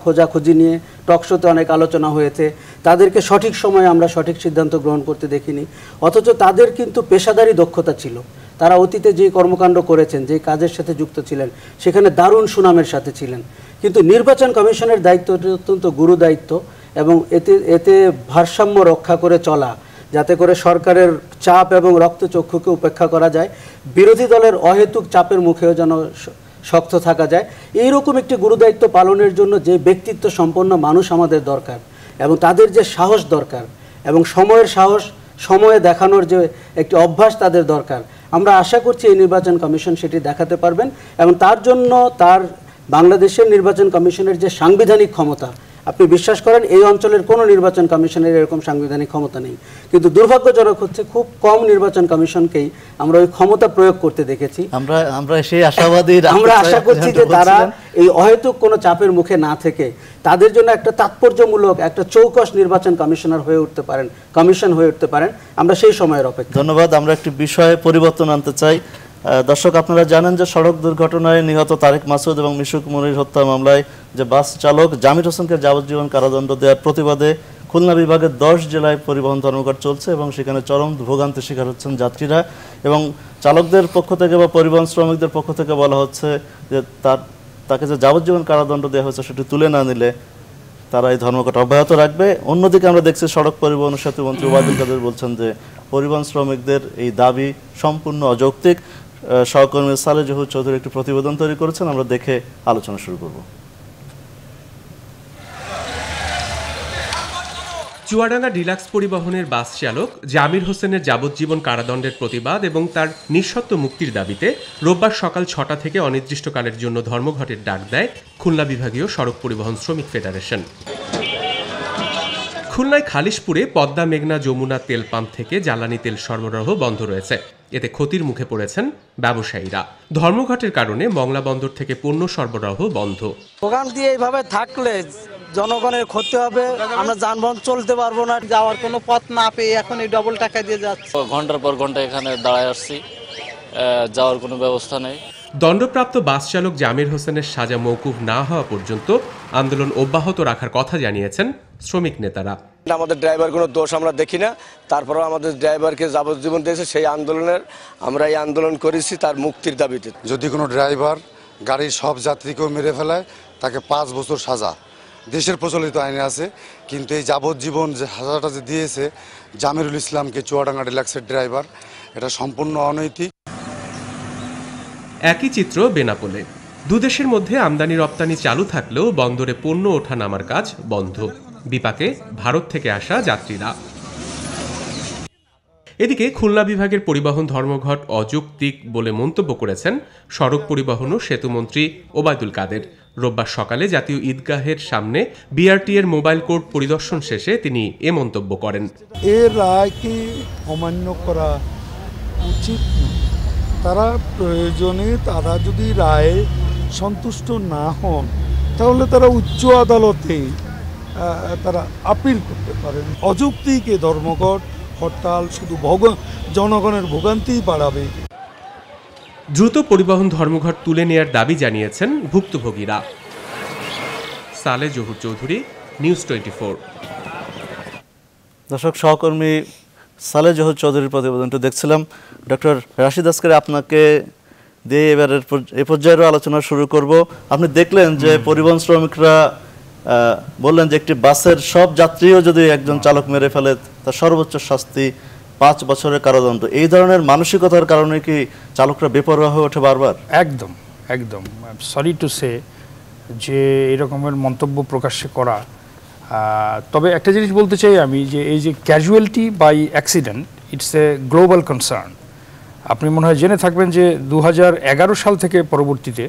খোঁজাখুঁজি নিয়ে টকশোতে অনেক আলোচনা হয়েছে। তাদেরকে সঠিক সময়ে আমরা সঠিক সিদ্ধান্ত গ্রহণ করতে দেখিনি, অথচ তাদের কিন্তু পেশাদারি দক্ষতা ছিল। তারা অতীতে যে কর্মকাণ্ড করেছেন, যে কাজের সাথে যুক্ত ছিলেন, সেখানে দারুণ সুনামের সাথে ছিলেন। কিন্তু নির্বাচন কমিশনের দায়িত্বটি অত্যন্ত গুরু দায়িত্ব এবং এতে ভারসাম্য রক্ষা করে চলা, যাতে করে সরকারের চাপ এবং রক্তচক্ষুকে উপেক্ষা করা যায়, বিরোধী দলের অহেতুক চাপের মুখেও যেন শক্ত থাকা যায়। এইরকম একটি গুরুদায়িত্ব পালনের জন্য যে ব্যক্তিত্ব সম্পন্ন মানুষ আমাদের দরকার এবং তাদের যে সাহস দরকার এবং সময়ের সাহস, সময়ে দেখানোর যে একটি অভ্যাস তাদের দরকার, আমরা আশা করছি এই নির্বাচন কমিশন সেটি দেখাতে পারবেন এবং তার জন্য তার বাংলাদেশের নির্বাচন কমিশনের যে সাংবিধানিক ক্ষমতা, আপনি বিশ্বাস করেন এই অঞ্চলের কোনো নির্বাচন কমিশনের এরকম সাংবিধানিক ক্ষমতা নেই, কিন্তু দুর্ভাগ্যজনক হচ্ছে খুব কম নির্বাচন কমিশনকেই আমরা ওই ক্ষমতা প্রয়োগ করতে দেখেছি। আমরা সেই আশাবাদী, আমরা আশা করছি যে তারা এই অহেতুক কোনো চাপের মুখে না থেকে তাদের জন্য একটা তাৎপর্যমূলক একটা চৌকস নির্বাচন কমিশনার হয়ে উঠতে পারেন, কমিশন হয়ে উঠতে পারেন। আমরা সেই সময়ের অপেক্ষা। ধন্যবাদ। আমরা একটি বিষয়ে পরিবর্তন আনতে চাই। দর্শক, আপনারা জানেন যে সড়ক দুর্ঘটনায় নিহত তারেক মাসুদ এবং মিশুক মনির হত্যা মামলায় যে বাস চালক জামির হোসেনকে যাবজ্জীবন কারাদণ্ড দেওয়ার প্রতিবাদে খুলনা বিভাগের 10 জেলায় পরিবহন ধর্মঘট চলছে এবং সেখানে চরম ভোগান্তির শিকার হচ্ছেন যাত্রীরা এবং চালকদের পক্ষ থেকে বা পরিবহন শ্রমিকদের পক্ষ থেকে বলা হচ্ছে যে তাকে যে যাবজ্জীবন কারাদণ্ড দেওয়া হয়েছে সেটি তুলে না নিলে তারা এই ধর্মঘট অব্যাহত রাখবে। অন্যদিকে আমরা দেখছি সড়ক পরিবহন ও সেতু মন্ত্রী ওবায়দুল কাদের বলছেন যে পরিবহন শ্রমিকদের এই দাবি সম্পূর্ণ অযৌক্তিক। সহকর্মী সালেহ জহুর চৌধুরী একটি প্রতিবেদন তৈরি করেছেন, আমরা দেখে আলোচনা শুরু করব। চুয়াডাঙ্গা ডিলাক্স পরিবহনের বাস চালক জামির হোসেনের যাবজ্জীবন কারাদণ্ডের প্রতিবাদ এবং তার নিঃশর্ত মুক্তির দাবিতে রোববার সকাল 6টা থেকে অনির্দিষ্টকালের জন্য ধর্মঘটের ডাক দেয় খুলনা বিভাগীয় সড়ক পরিবহন শ্রমিক ফেডারেশন। খুলনায় খালিশপুরে পদ্মা মেঘনা যমুনা তেল পাম্প থেকে জ্বালানি তেল সরবরাহ বন্ধ রয়েছে। এতে ক্ষতির মুখে পড়েছেন ব্যবসায়ীরা। ধর্মঘটের কারণে মংলা বন্দর থেকে পণ্য সরবরাহ বন্ধ। দোকান দিয়ে এইভাবে থাকলে জনগণের ক্ষতি হবে, আমরা যানবাহন চলতে পারবো না, যাওয়ার কোনো পথ না পেয়ে এখন এই ডবল টাকা দিয়ে যাচ্ছে। ঘন্টার পর ঘন্টা এখানে দাঁড়ায় আসছি, যাওয়ার কোনো ব্যবস্থা নেই। দণ্ডপ্রাপ্ত বাস চালক জামির হোসেনের সাজা মওকুফ না হওয়া পর্যন্ত আন্দোলন অব্যাহত রাখার কথা জানিয়েছেন শ্রমিক নেতারা। আমাদের ড্রাইভার কোনো দোষ আমরা দেখি না, তারপরেও আমাদের ড্রাইভারকে যাবজ্জীবন দিয়েছে, সেই আন্দোলনের আমরা এই আন্দোলন করেছি তার মুক্তির দাবিতে। যদি কোনো ড্রাইভার গাড়ির সব যাত্রীকেও মেরে ফেলায় তাকে 5 বছর সাজা দেশের প্রচলিত আইনে আছে, কিন্তু এই যাবজ্জীবন যে সাজাটা যে দিয়েছে জামিরুল ইসলামকে চুয়াডাঙ্গা ডিলাক্সের ড্রাইভার, এটা সম্পূর্ণ অনৈতিক। একই চিত্র বেনাপোলে। দুদেশের মধ্যে আমদানি রপ্তানি চালু থাকলেও বন্দরে পণ্য ওঠা নামার কাজ বন্ধ। বিপাকে ভারত থেকে আসা যাত্রীরা। এদিকে খুলনা বিভাগের পরিবহন ধর্মঘট অযৌক্তিক বলে মন্তব্য করেছেন সড়ক পরিবহন ও সেতুমন্ত্রী ওবায়দুল কাদের। রোববার সকালে জাতীয় ঈদগাহের সামনে বিআরটি এর মোবাইল কোর্ট পরিদর্শন শেষে তিনি এ মন্তব্য করেন। এর রায়কে অমান্য করা উচিত নয়। তারা প্রয়োজনে তারা যদি রায়ে সন্তুষ্ট না হন তাহলে তারা উচ্চ আদালতে তারা আপিল করতে পারেন। অযৌক্তিক এ ধর্মঘট হরতাল শুধু জনগণের ভোগান্তিই বাড়াবে। দ্রুত পরিবহন ধর্মঘট তুলে নেয়ার দাবি জানিয়েছেন ভুক্তভোগীরা। সালেহ জহুর চৌধুরী, নিউজ 24। দর্শক, সহকর্মী সালেহ জহুর চৌধুরীর প্রতিবেদনটি দেখছিলাম। ডক্টর রাশিদ আসকারি, আপনাকে দিয়ে এবারের এই পর্যায়েরও আলোচনা শুরু করব। আপনি দেখলেন যে পরিবহন শ্রমিকরা বললেন যে একটি বাসের সব যাত্রীও যদি একজন চালক মেরে ফেলে তার সর্বোচ্চ শাস্তি 5 বছরের কারাদণ্ড। এই ধরনের মানসিকতার কারণে কি চালকরা বেপরোয়া হয়ে ওঠে বারবার? একদম একদম সরি টু সে যে এরকমের মন্তব্য প্রকাশ্যে করা। তবে একটা জিনিস বলতে চাই আমি, যে এই যে casualty by accident, it's a global concern. আপনি মনে হয় জেনে থাকবেন যে 2011 সাল থেকে পরবর্তীতে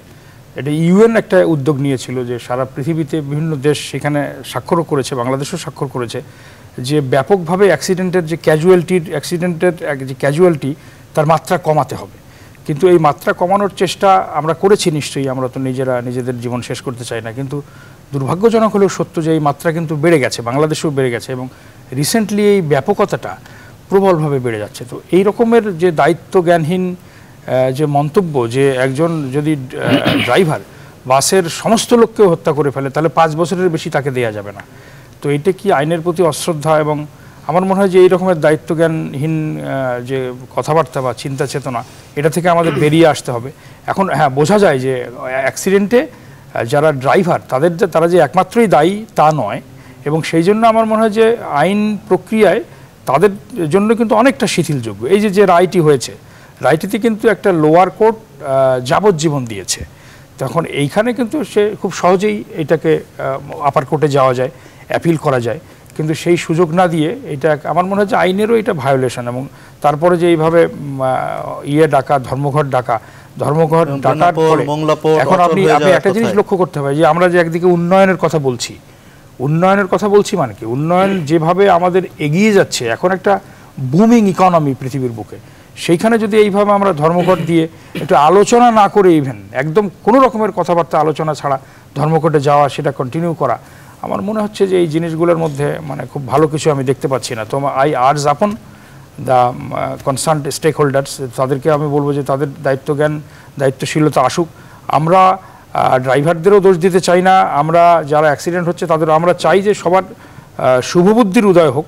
এটা ইউএন একটা উদ্যোগ নিয়েছিল যে সারা পৃথিবীতে বিভিন্ন দেশ সেখানে স্বাক্ষরও করেছে, বাংলাদেশও স্বাক্ষর করেছে, যে ব্যাপকভাবে অ্যাক্সিডেন্টের যে ক্যাজুয়ালিটি তার মাত্রা কমাতে হবে। কিন্তু এই মাত্রা কমানোর চেষ্টা আমরা করেছি নিশ্চয়ই, আমরা তো নিজেদের জীবন শেষ করতে চাই না, কিন্তু দুর্ভাগ্যজনক হলেও সত্য যে এই মাত্রা কিন্তু বেড়ে গেছে, বাংলাদেশেও বেড়ে গেছে এবং রিসেন্টলি এই ব্যাপকতাটা প্রবলভাবে বেড়ে যাচ্ছে। তো এই রকমের যে দায়িত্ব জ্ঞানহীন যে মন্তব্য, যে একজন যদি ড্রাইভার বাসের সমস্ত লোককেও হত্যা করে ফেলে তাহলে 5 বছরের বেশি তাকে দেয়া যাবে না। তো এটা কি আইনের প্রতি অশ্রদ্ধা? এবং আমার মনে হয় যে এই রকমের দায়িত্বজ্ঞানহীন যে কথাবার্তা বা চিন্তা চেতনা, এটা থেকে আমাদের বেরিয়ে আসতে হবে। এখন হ্যাঁ, বোঝা যায় যে অ্যাক্সিডেন্টে যারা ড্রাইভার তারা যে একমাত্রই দায়ী তা নয়, এবং সেই জন্য আমার মনে হয় যে আইন প্রক্রিয়ায় তাদের জন্য কিন্তু অনেকটা শিথিলযোগ্য। এই যে রায়টি হয়েছে, রায়টিতে কিন্তু একটা লোয়ার কোর্ট যাবজ্জীবন দিয়েছে। তখন এইখানে কিন্তু সে খুব সহজেই এটাকে আপার কোর্টে যাওয়া যায়, অ্যাপিল করা যায়, কিন্তু সেই সুযোগ না দিয়ে এটা আমার মনে হয় যে আইনেরও এটা ভায়োলেশন। এবং তারপরে যে এইভাবে ধর্মঘট ডাকার পরে এখন আপনি একটা জিনিস লক্ষ্য করতে হবে যে আমরা যে একদিকে উন্নয়নের কথা বলছি মানে কি, উন্নয়ন যেভাবে আমাদের এগিয়ে যাচ্ছে, এখন একটা বুমিং ইকোনমি পৃথিবীর বুকে, সেইখানে যদি এইভাবে আমরা ধর্মঘট দিয়ে একটু আলোচনা না করে, ইভেন একদম কোনো রকমের কথাবার্তা আলোচনা ছাড়া ধর্মঘটে যাওয়া, সেটা কন্টিনিউ করা, আমার মনে হচ্ছে যে এই জিনিসগুলোর মধ্যে মানে খুব ভালো কিছু আমি দেখতে পাচ্ছি না। তো I urge upon the concern stakeholders, তাদেরকে আমি বলবো যে তাদের দায়িত্বশীলতা আসুক। আমরা ড্রাইভারদেরও দোষ দিতে চাই না, আমরা যারা অ্যাক্সিডেন্ট হচ্ছে তাদের আমরা চাই যে সবার শুভবুদ্ধির উদয় হোক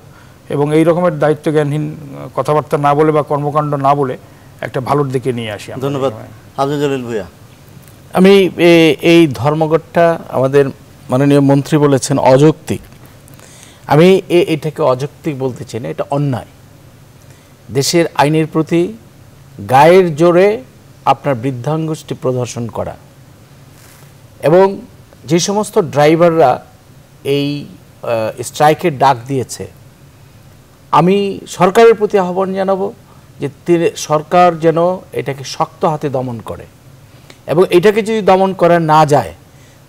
এবং এই রকমের দায়িত্বজ্ঞানহীন কথাবার্তা না বলে বা কর্মকাণ্ড না বলে একটা ভালোর দিকে নিয়ে আসি। ধন্যবাদ আব্দুল জলিল ভূঁইয়া। আমি এই ধর্মঘটটা আমাদের মাননীয় মন্ত্রী বলেছেন অযৌক্তিক, আমি এটাকে অযৌক্তিক বলতে চাই না, এটা অন্যায়। দেশের আইনের প্রতি গায়ের জোরে আপনার বৃদ্ধাঙ্গুষ্টি প্রদর্শন করা এবং যে সমস্ত ড্রাইভাররা এই স্ট্রাইকের ডাক দিয়েছে, আমি সরকারের প্রতি আহ্বান জানাবো যে সরকার যেন এটাকে শক্ত হাতে দমন করে এবং এটাকে যদি দমন করা না যায়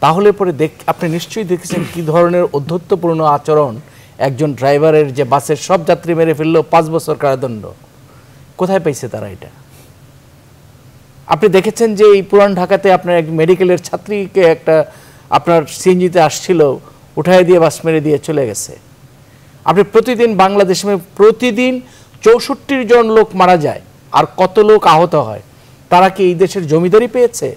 তাহলে পরে আপনি নিশ্চয়ই দেখেছেন কী ধরনের অধ্যত্বপূর্ণ আচরণ একজন ড্রাইভারের, যে বাসের সব যাত্রী মেরে ফেললো 5 বছর কারাদণ্ড, কোথায় পাইছে তারা এটা? আপনি দেখেছেন যে এই পুরান ঢাকাতে আপনার এক মেডিকেলের ছাত্রীকে একটা আপনার সিএনজিতে আসছিল, উঠায় দিয়ে বাস মেরে দিয়ে চলে গেছে। আপনি প্রতিদিন বাংলাদেশে প্রতিদিন 64 জন লোক মারা যায় আর কত লোক আহত হয়, তারা কি এই দেশের জমিদারি পেয়েছে?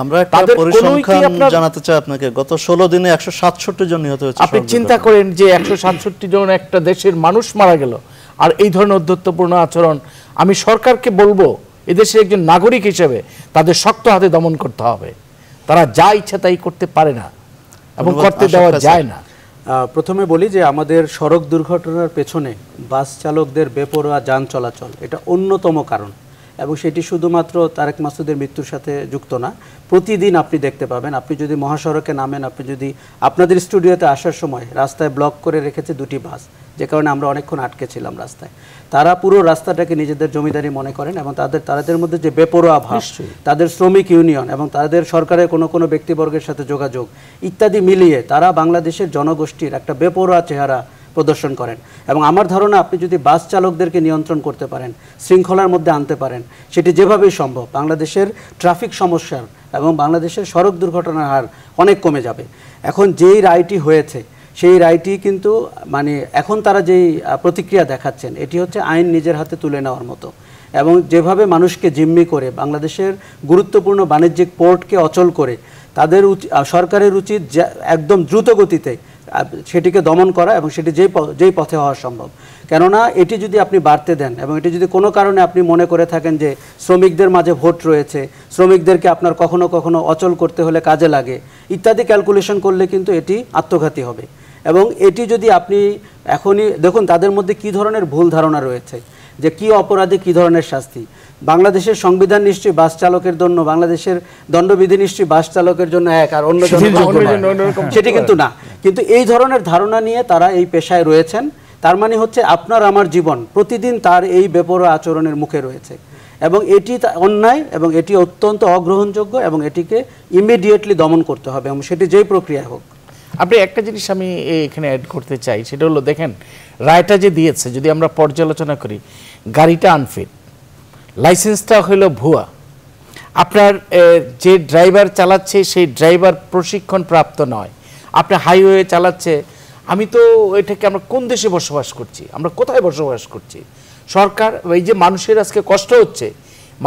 আমরা একটা পরিসংখ্যান জানাতে চাই আপনাকে, গত 16 দিনে 167 জন নিহত হয়েছে। আপনি চিন্তা করেন যে 167 জন একটা দেশের মানুষ মারা গেল, আর এই ধরনের অধ্যত্বপূর্ণ আচরণ। আমি সরকারকে বলবো এদেশের একজন নাগরিক হিসেবে তাদের শক্ত হাতে দমন করতে হবে। তারা যা ইচ্ছা তাই করতে পারে না এবং করতে দেওয়া যায় না। প্রথমে বলি যে আমাদের সড়ক দুর্ঘটনার পেছনে বাস চালকদের বেপরোয়া যান চলাচল এটা অন্যতম কারণ, এবং সেটি শুধুমাত্র তারেক মাসুদের মৃত্যুর সাথে যুক্ত না। প্রতিদিন আপনি দেখতে পাবেন, আপনি যদি মহাসড়কে নামেন, আপনি যদি আপনাদের স্টুডিওতে আসার সময় রাস্তায় ব্লক করে রেখেছে 2টি বাস, যে কারণে আমরা অনেকক্ষণ আটকে ছিলাম রাস্তায়। তারা পুরো রাস্তাটাকে নিজেদের জমিদারি মনে করেন এবং তাদের মধ্যে যে বেপরোয়া ভাব, তাদের শ্রমিক ইউনিয়ন এবং তাদের সরকারের কোনো ব্যক্তিবর্গের সাথে যোগাযোগ ইত্যাদি মিলিয়ে তারা বাংলাদেশের জনগোষ্ঠীর একটা বেপরোয়া চেহারা প্রদর্শন করেন। এবং আমার ধারণা আপনি যদি বাস চালকদেরকে নিয়ন্ত্রণ করতে পারেন, শৃঙ্খলার মধ্যে আনতে পারেন, সেটি যেভাবেই সম্ভব বাংলাদেশের ট্রাফিক সমস্যার এবং বাংলাদেশের সড়ক দুর্ঘটনার হার অনেক কমে যাবে। এখন যেই রায়টি হয়েছে সেই রায়টি কিন্তু মানে এখন তারা যেই প্রতিক্রিয়া দেখাচ্ছেন এটি হচ্ছে আইন নিজের হাতে তুলে নেওয়ার মতো, এবং যেভাবে মানুষকে জিম্মি করে বাংলাদেশের গুরুত্বপূর্ণ বাণিজ্যিক পোর্টকে অচল করে তাদের সরকারের উচিত একদম দ্রুত গতিতে সেটিকে দমন করা এবং সেটি যেই পথে হওয়া সম্ভব। কেননা এটি যদি আপনি বাড়তে দেন এবং এটি যদি কোনো কারণে আপনি মনে করে থাকেন যে শ্রমিকদের মাঝে ভোট রয়েছে, শ্রমিকদেরকে আপনার কখনো কখনো অচল করতে হলে কাজে লাগে ইত্যাদি ক্যালকুলেশন করলে কিন্তু এটি আত্মঘাতী হবে। এবং এটি যদি আপনি এখনই দেখুন তাদের মধ্যে কী ধরনের ভুল ধারণা রয়েছে যে কী অপরাধে কী ধরনের শাস্তি। বাংলাদেশের সংবিধান নিশ্চয়ই বাস চালকের জন্য, বাংলাদেশের দণ্ডবিধি নিশ্চয়ই বাস চালকের জন্য এক আর অন্য সেটি কিন্তু না। কিন্তু এই ধরনের ধারণা নিয়ে তারা এই পেশায় রয়েছেন, তার মানে হচ্ছে আপনার আমার জীবন প্রতিদিন তার এই বেপরোয়া আচরণের মুখে রয়েছে এবং এটি অন্যায় এবং এটি অত্যন্ত অগ্রহণযোগ্য এবং এটিকে ইমিডিয়েটলি দমন করতে হবে এবং সেটি যেই প্রক্রিয়া হোক। আপনি একটা জিনিস আমি এখানে অ্যাড করতে চাই, সেটা হলো দেখেন রায়টা যে দিয়েছে যদি আমরা পর্যালোচনা করি, গাড়িটা আনফিট, লাইসেন্সটা হলো ভুয়া, আপনার যে ড্রাইভার চালাচ্ছে সেই ড্রাইভার প্রশিক্ষণ প্রাপ্ত নয়, আপনার হাইওয়ে চালাচ্ছে। আমি তো এটাকে আমরা কোন দেশে বসবাস করছি, আমরা কোথায় বসবাস করছি? সরকার এই যে মানুষের আজকে কষ্ট হচ্ছে,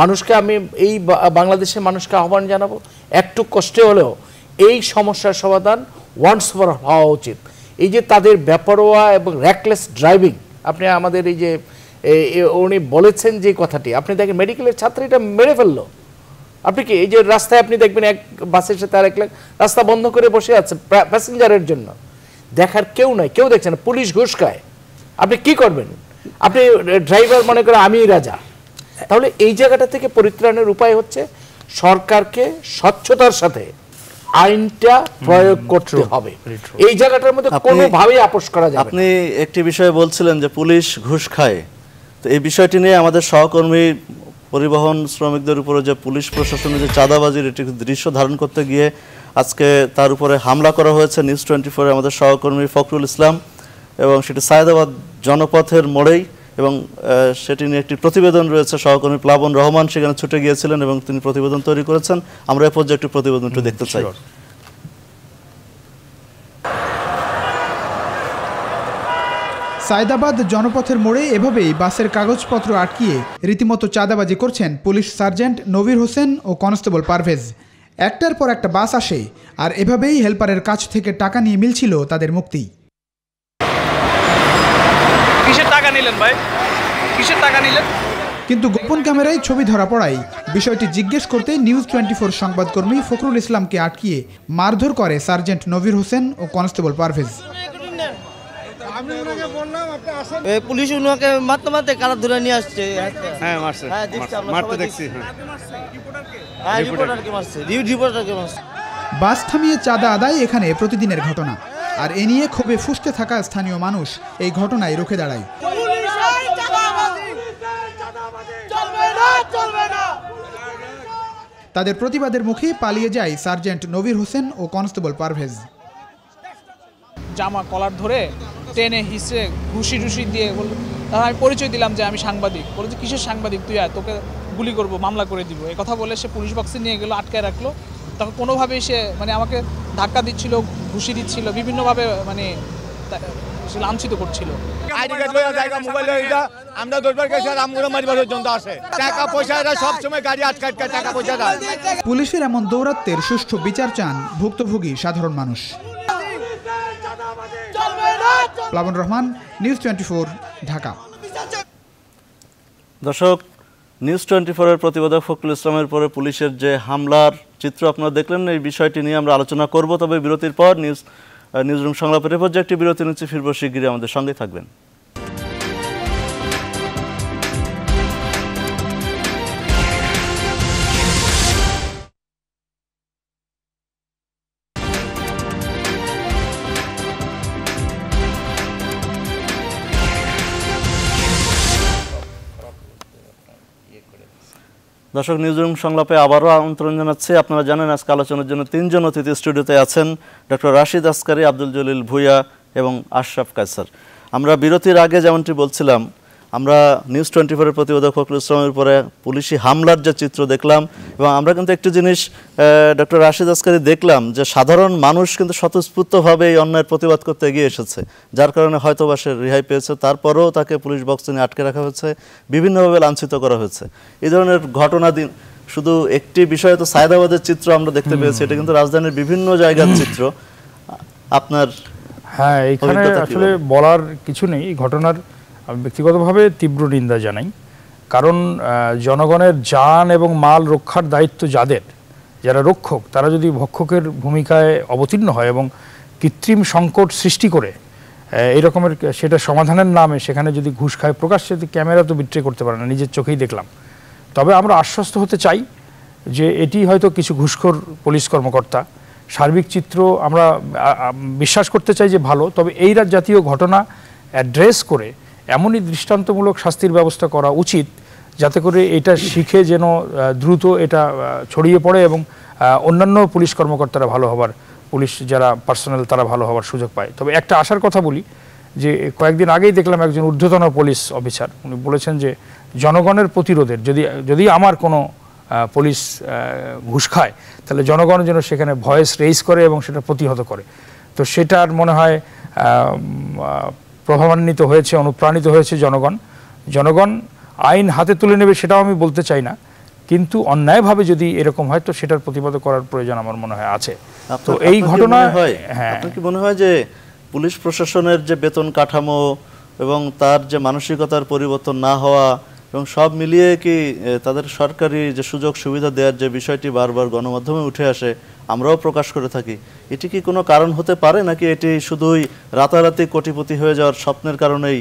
মানুষকে আমি এই বাংলাদেশের মানুষকে আহ্বান জানাবো একটু কষ্টে হলেও এই সমস্যার সমাধান ওয়ান্স ফর হওয়া উচিত। এই যে তাদের বেপরোয়া এবং র্যাকলেস ড্রাইভিং, আপনি আমাদের এই যে উনি বলেছেন যে কথাটি, আপনি দেখেন মেডিকেলের ছাত্রীটা মেরে ফেললো, আপনি কি এই যে রাস্তায় আপনি দেখবেন এক বাসের সাথে আরেক রাস্তা বন্ধ করে বসে আছে প্যাসেঞ্জারের জন্য, দেখার কেউ নাই, কেউ দেখছে না, পুলিশ ঘুষ খায়, আপনি কি করবেন? আপনি ড্রাইভার মনে করেন আমি রাজা। তাহলে এই জায়গাটা থেকে পরিত্রাণের উপায় হচ্ছে সরকারকে স্বচ্ছতার সাথে আইনটা প্রয়োগ করতে হবে, এই জায়গাটার মধ্যে কোনোভাবেই আপোষ করা যাবে না। আপনি একটি বিষয়ে বলছিলেন যে পুলিশ ঘুষ খায়, তো এই বিষয়টি নিয়ে আমাদের সহকর্মী পরিবহন শ্রমিকদের উপরে যে পুলিশ প্রশাসনের যে চাঁদাবাজির একটি দৃশ্য ধারণ করতে গিয়ে আজকে তার উপরে হামলা করা হয়েছে নিউজ 24 আমাদের সহকর্মী ফখরুল ইসলাম, এবং সেটি সায়েদাবাদ জনপথের মোড়েই, এবং সেটি নিয়ে একটি প্রতিবেদন রয়েছে। সহকর্মী প্লাবন রহমান সেখানে ছুটে গিয়েছিলেন এবং তিনি প্রতিবেদন তৈরি করেছেন। আমরা এই পর্যায়ে একটি প্রতিবেদনটি দেখতে চাই। সায়েদাবাদ জনপথের মোড়ে এভাবেই বাসের কাগজপত্র আটকিয়ে রীতিমতো চাঁদাবাজি করছেন পুলিশ সার্জেন্ট নবীর হোসেন ও কনস্টেবল পারভেজ। একটার পর একটা বাস আসে আর এভাবেই হেল্পারের কাছ থেকে টাকা নিয়ে মিলছিল তাদের মুক্তি। কিসের টাকা নিলেন ভাই? কিসের টাকা নিলেন? কিন্তু গোপন ক্যামেরায় ছবি ধরা পড়ায় বিষয়টি জিজ্ঞেস করতে নিউজ 24 সংবাদকর্মী ফখরুল ইসলামকে আটকিয়ে মারধর করে সার্জেন্ট নভির হোসেন ও কনস্টেবল পারভেজ। পুলিশ উনাকে মারতে মারতে কারা ধরে নিয়ে আসছে। হ্যাঁ মারছে, মারতে দেখছি। বাস থামিয়ে চাঁদা আদায় এখানে প্রতিদিনের ঘটনা, আর এ নিয়ে ক্ষোভে ফুঁসতে থাকা স্থানীয় মানুষ এই ঘটনায় রুখে দাঁড়ায়। তাদের প্রতিবাদের মুখে পালিয়ে যায় সার্জেন্ট নভির হোসেন ও কনস্টেবল পারভেজ। জামা কলার ধরে টেনে হিসে ঘুষি টুসি দিয়ে বলল, আমি পরিচয় দিলাম যে আমি সাংবাদিক। বলেছে কিসের সাংবাদিক তুই? তোকে গুলি করবো, মামলা করে দিব, এই কথা বলে সে পুলিশ বক্সে নিয়ে গেল, আটকায় রাখলো। তখন কোনোভাবেই সে আমাকে ধাক্কা দিচ্ছিল, ঘুষি দিচ্ছিল, বিভিন্নভাবে লাঞ্ছিত করছিল। পুলিশের এমন দৌরাত্মের সুষ্ঠু বিচার চান ভুক্তভোগী সাধারণ মানুষ। প্লাবন রহমান, নিউজ 24, ঢাকা। দর্শক, নিউজ 24-এর প্রতিবেদক ফখরুল ইসলামের পরে পুলিশের যে হামলার চিত্র আপনারা দেখলেন, এই বিষয়টি নিয়ে আমরা আলোচনা করব। তবে বিরতির পর নিউজরুম সংলাপের পর্যায়ে একটি বিরতি নিচ্ছে, ফিরব শিগগিরই, আমাদের সঙ্গে থাকবেন। দর্শক, নিউজরুম সংলাপে আবারও আমন্ত্রণ জানাচ্ছি। আপনারা জানেন আজকে আলোচনার জন্য 3 জন অতিথি স্টুডিওতে আছেন, ডক্টর রাশিদ আসকারী, আব্দুল জলিল ভুইয়া এবং আশরাফ কায়সার। আমরা বিরতির আগে যেমনটি বলছিলাম, আমরা নিউজ 24-এর প্রতিবেদক ফখরুল ইসলামের উপরে পুলিশি হামলার যে চিত্র দেখলাম, এবং আমরা কিন্তু একটি জিনিস ডক্টর রাশিদ আসকারী দেখলাম যে সাধারণ মানুষ কিন্তু স্বতঃস্ফূর্তভাবে এই অন্যায়ের প্রতিবাদ করতে এগিয়ে এসেছে, যার কারণে হয়তো বা সে রেহাই পেয়েছে। তারপরেও তাকে পুলিশ বক্সে নিয়ে আটকে রাখা হয়েছে, বিভিন্নভাবে লাঞ্ছিত করা হয়েছে। এই ধরনের ঘটনা শুধু একটি বিষয়ে তো সায়দাবাদের চিত্র আমরা দেখতে পেয়েছি, এটা কিন্তু রাজধানীর বিভিন্ন জায়গার চিত্র। আপনার এখানে আসলে বলার কিছু নেই। এই ঘটনার আমি ব্যক্তিগতভাবে তীব্র নিন্দা জানাই, কারণ জনগণের জান এবং মাল রক্ষার দায়িত্ব যারা রক্ষক, তারা যদি ভক্ষকের ভূমিকায় অবতীর্ণ হয় এবং কৃত্রিম সংকট সৃষ্টি করে এই রকমের সেটা সমাধানের নামে সেখানে যদি ঘুষ খায়, প্রকাশ্যে ক্যামেরা তো বিট্রে করতে পারে না, নিজের চোখেই দেখলাম। তবে আমরা আশ্বস্ত হতে চাই যে এটি হয়তো কিছু ঘুষখোর পুলিশ কর্মকর্তা, সার্বিক চিত্র আমরা বিশ্বাস করতে চাই যে ভালো। তবে এই জাতীয় ঘটনা অ্যাড্রেস করে এমনই দৃষ্টান্তমূলক শাস্তির ব্যবস্থা করা উচিত, যাতে করে এটা শিখে যেন দ্রুত এটা ছড়িয়ে পড়ে এবং অন্যান্য পুলিশ কর্মকর্তারা ভালো হবার, পুলিশ যারা পার্সোনাল তারা ভালো হওয়ার সুযোগ পায়। তবে একটা আশার কথা বলি যে কয়েকদিন আগেই দেখলাম একজন ঊর্ধ্বতন পুলিশ অফিসার, উনি বলেছেন যে জনগণের প্রতিরোধের যদি আমার কোনো পুলিশ ঘুষ খায়, তাহলে জনগণ যেন সেখানে ভয়েস রেইজ করে এবং সেটা প্রতিহত করে। তো সেটার মনে হয় প্রভাবান্বিত হয়েছে, অনুপ্রাণিত হয়েছে জনগণ আইন হাতে তুলে নেবে সেটাও আমি বলতে চাই না, কিন্তু অন্যায়ভাবে যদি এরকম হয় তো সেটার প্রতিবাদ করার প্রয়োজন আমার মনে হয় আছে। তো এই ঘটনা আপনার কি মনে হয় যে পুলিশ প্রশাসনের যে বেতন কাঠামো এবং তার যে মানসিকতার পরিবর্তন না হওয়া এবং সব মিলিয়ে কি তাদের সরকারি যে সুযোগ সুবিধা দেওয়ার যে বিষয়টি বারবার গণমাধ্যমে উঠে আসে, আমরাও প্রকাশ করে থাকি, এটি কি কোনো কারণ হতে পারে, নাকি এটি শুধুই রাতারাতি কোটিপতি হয়ে যাওয়ার স্বপ্নের কারণেই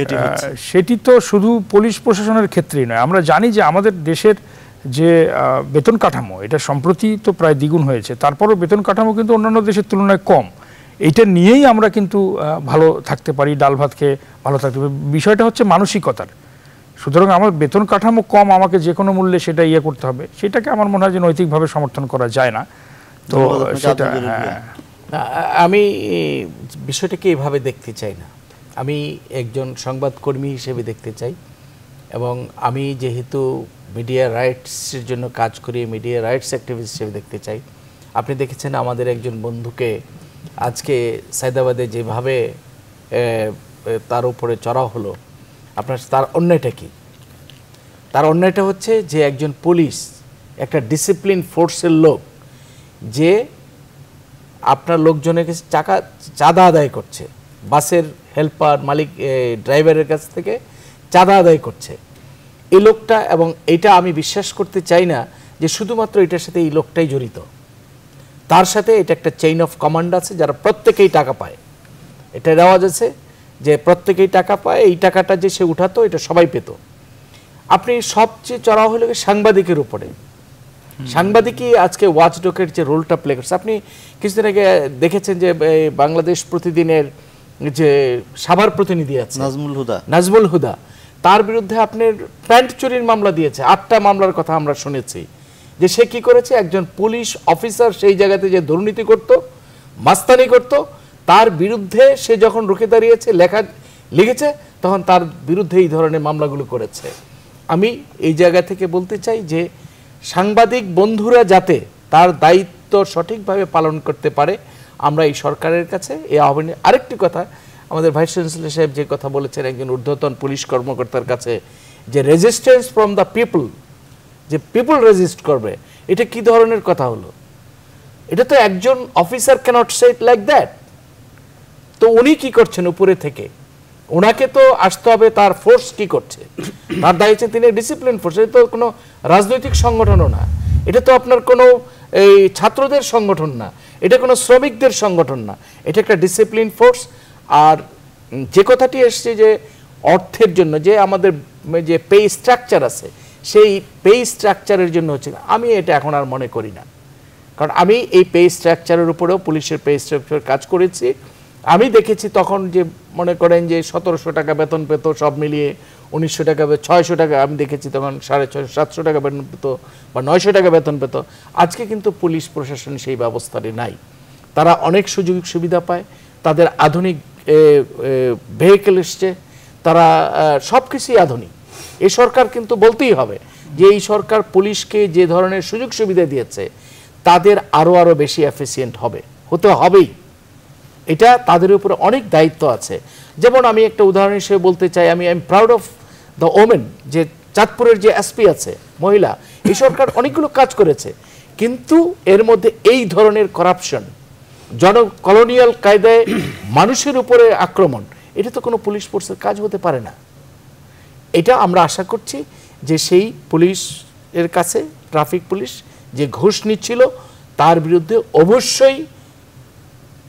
এটি হচ্ছে? সেটি তো শুধু পুলিশ প্রশাসনের ক্ষেত্রেই নয়, আমরা জানি যে আমাদের দেশের যে বেতন কাঠামো এটা সম্প্রতি তো প্রায় দ্বিগুণ হয়েছে, তারপরও বেতন কাঠামো কিন্তু অন্যান্য দেশের তুলনায় কম। এইটা নিয়েই আমরা কিন্তু ভালো থাকতে পারি, ডাল ভাত খেয়ে ভালো থাকতে পারি। বিষয়টা হচ্ছে মানসিকতার। সুতরাং আমার বেতন কাঠামো কম, আমাকে যে কোনো মূল্যে সেটা করতে হবে, সেটাকে আমার মনে হয় যে নৈতিকভাবে সমর্থন করা যায় না। তো সেটা আমি বিষয়টাকে এইভাবে দেখতে চাই না, আমি একজন সংবাদকর্মী হিসেবে দেখতে চাই। এবং আমি যেহেতু মিডিয়া রাইটসের জন্য কাজ করি, মিডিয়া রাইটস অ্যাক্টিভিস্ট হিসেবে দেখতে চাই। আপনি দেখেছেন আমাদের একজন বন্ধুকে আজকে সায়দাবাদে যেভাবে তার উপরে চড়াও হলো, তার অন্যায়টা কি? তার অন্যায়টা হচ্ছে যে একজন পুলিশ, একটা ডিসিপ্লিন ফোর্সের লোক, যে আপনার লোকজনের কাছে চাঁদা আদায় করছে, বাসের হেল্পার মালিক ড্রাইভারের কাছ থেকে চাঁদা আদায় করছে এই লোকটা। এবং এটা আমি বিশ্বাস করতে চাই না যে শুধুমাত্র এটার সাথে এই লোকটাই জড়িত, তার সাথে এটা একটা চেইন অফ কমান্ড আছে যারা প্রত্যেকেই টাকা পায়। এটা রেওয়াজ আছে যে প্রত্যেকেই টাকা পায়, এই টাকাটা যে সে উঠাতো এটা সবাই পেত। আপনি সবচেয়ে চড়া হলো সাংবাদিকের উপরে। সাংবাদিকই আজকে ওয়াচডগের যে রোলটা প্লে করছে। আপনি কিছুদিন আগে দেখেছেন যে বাংলাদেশ প্রতিদিনের যে সাভার প্রতিনিধি আছে নাজমুল হুদা, তার বিরুদ্ধে আপনার প্যান্ট চুরির মামলা দিয়েছে। 8টা মামলার কথা আমরা শুনেছি যে সে কি করেছে, একজন পুলিশ অফিসার সেই জায়গাতে যে দুর্নীতি করত, মাস্তানি করত, তার বিরুদ্ধে সে যখন রুখে দাঁড়িয়েছে লিখেছে তখন তার বিরুদ্ধে এই ধরনের মামলাগুলো করেছে। আমি এই জায়গা থেকে বলতে চাই যে সাংবাদিক বন্ধুরা যাতে তার দায়িত্ব সঠিকভাবে পালন করতে পারে, আমরা এই সরকারের কাছে এই আহ্বান। আরেকটি কথা, আমাদের ভাইস চ্যান্সেলর সাহেব যে কথা বলেছেন একজন ঊর্ধ্বতন পুলিশ কর্মকর্তার কাছে, যে রেজিস্ট্যান্স ফ্রম দ্য পিপল, যে পিপল রেজিস্ট করবে, এটা কি ধরনের কথা হলো? এটা তো একজন officer can't say it like that. তো উনি কি করছেন উপরে থেকে? ওনাকে তো আসতে হবে তার ফোর্স কি করছে, তার দায়িত্ব তিনি ডিসিপ্লিন ফোর্স। এটা তো কোনো রাজনৈতিক সংগঠনও না, এটা তো আপনার কোনো এই ছাত্রদের সংগঠন না, এটা কোনো শ্রমিকদের সংগঠন না, এটা একটা ডিসিপ্লিন ফোর্স। আর যে কথাটি এসছে যে অর্থের জন্য যে আমাদের যে পে স্ট্রাকচার আছে, সেই পে স্ট্রাকচারের জন্য হচ্ছে, আমি এটা এখন আর মনে করি না। কারণ আমি এই পে স্ট্রাকচারের উপরেও পুলিশের পে স্ট্রাকচার কাজ করেছি। আমি দেখেছি তখন যে মনে করেন যে 1700 টাকা বেতন পেত, সব মিলিয়ে 1900 টাকা 600 টাকা, আমি দেখেছি তখন 650 700 টাকা বেতন পেত বা 900 টাকা বেতন পেত। আজকে কিন্তু পুলিশ প্রশাসন সেই ব্যবস্থাটি নাই। তারা অনেক সুযোগ সুবিধা পায়, তাদের আধুনিক ভেহিকেল এসছে, তারা সব কিছুই আধুনিক। এই সরকার কিন্তু বলতেই হবে যে এই সরকার পুলিশকে যে ধরনের সুযোগ সুবিধা দিয়েছে তাদের আরও বেশি এফিসিয়েন্ট হতে হবেই। এটা তাদের উপরে অনেক দায়িত্ব আছে। যেমন আমি একটা উদাহরণ হিসেবে বলতে চাই, আমি I am proud of the women, যে চাঁদপুরের যে এসপি আছে মহিলা, এই সরকার অনেকগুলো কাজ করেছে, কিন্তু এর মধ্যে এই ধরনের করাপশন, কলোনিয়াল কায়দায় মানুষের উপরে আক্রমণ, এটা তো কোনো পুলিশ ফোর্সের কাজ হতে পারে না। এটা আমরা আশা করছি যে সেই পুলিশের কাছে ট্রাফিক পুলিশ যে ঘুষ নিচ্ছিল তার বিরুদ্ধে অবশ্যই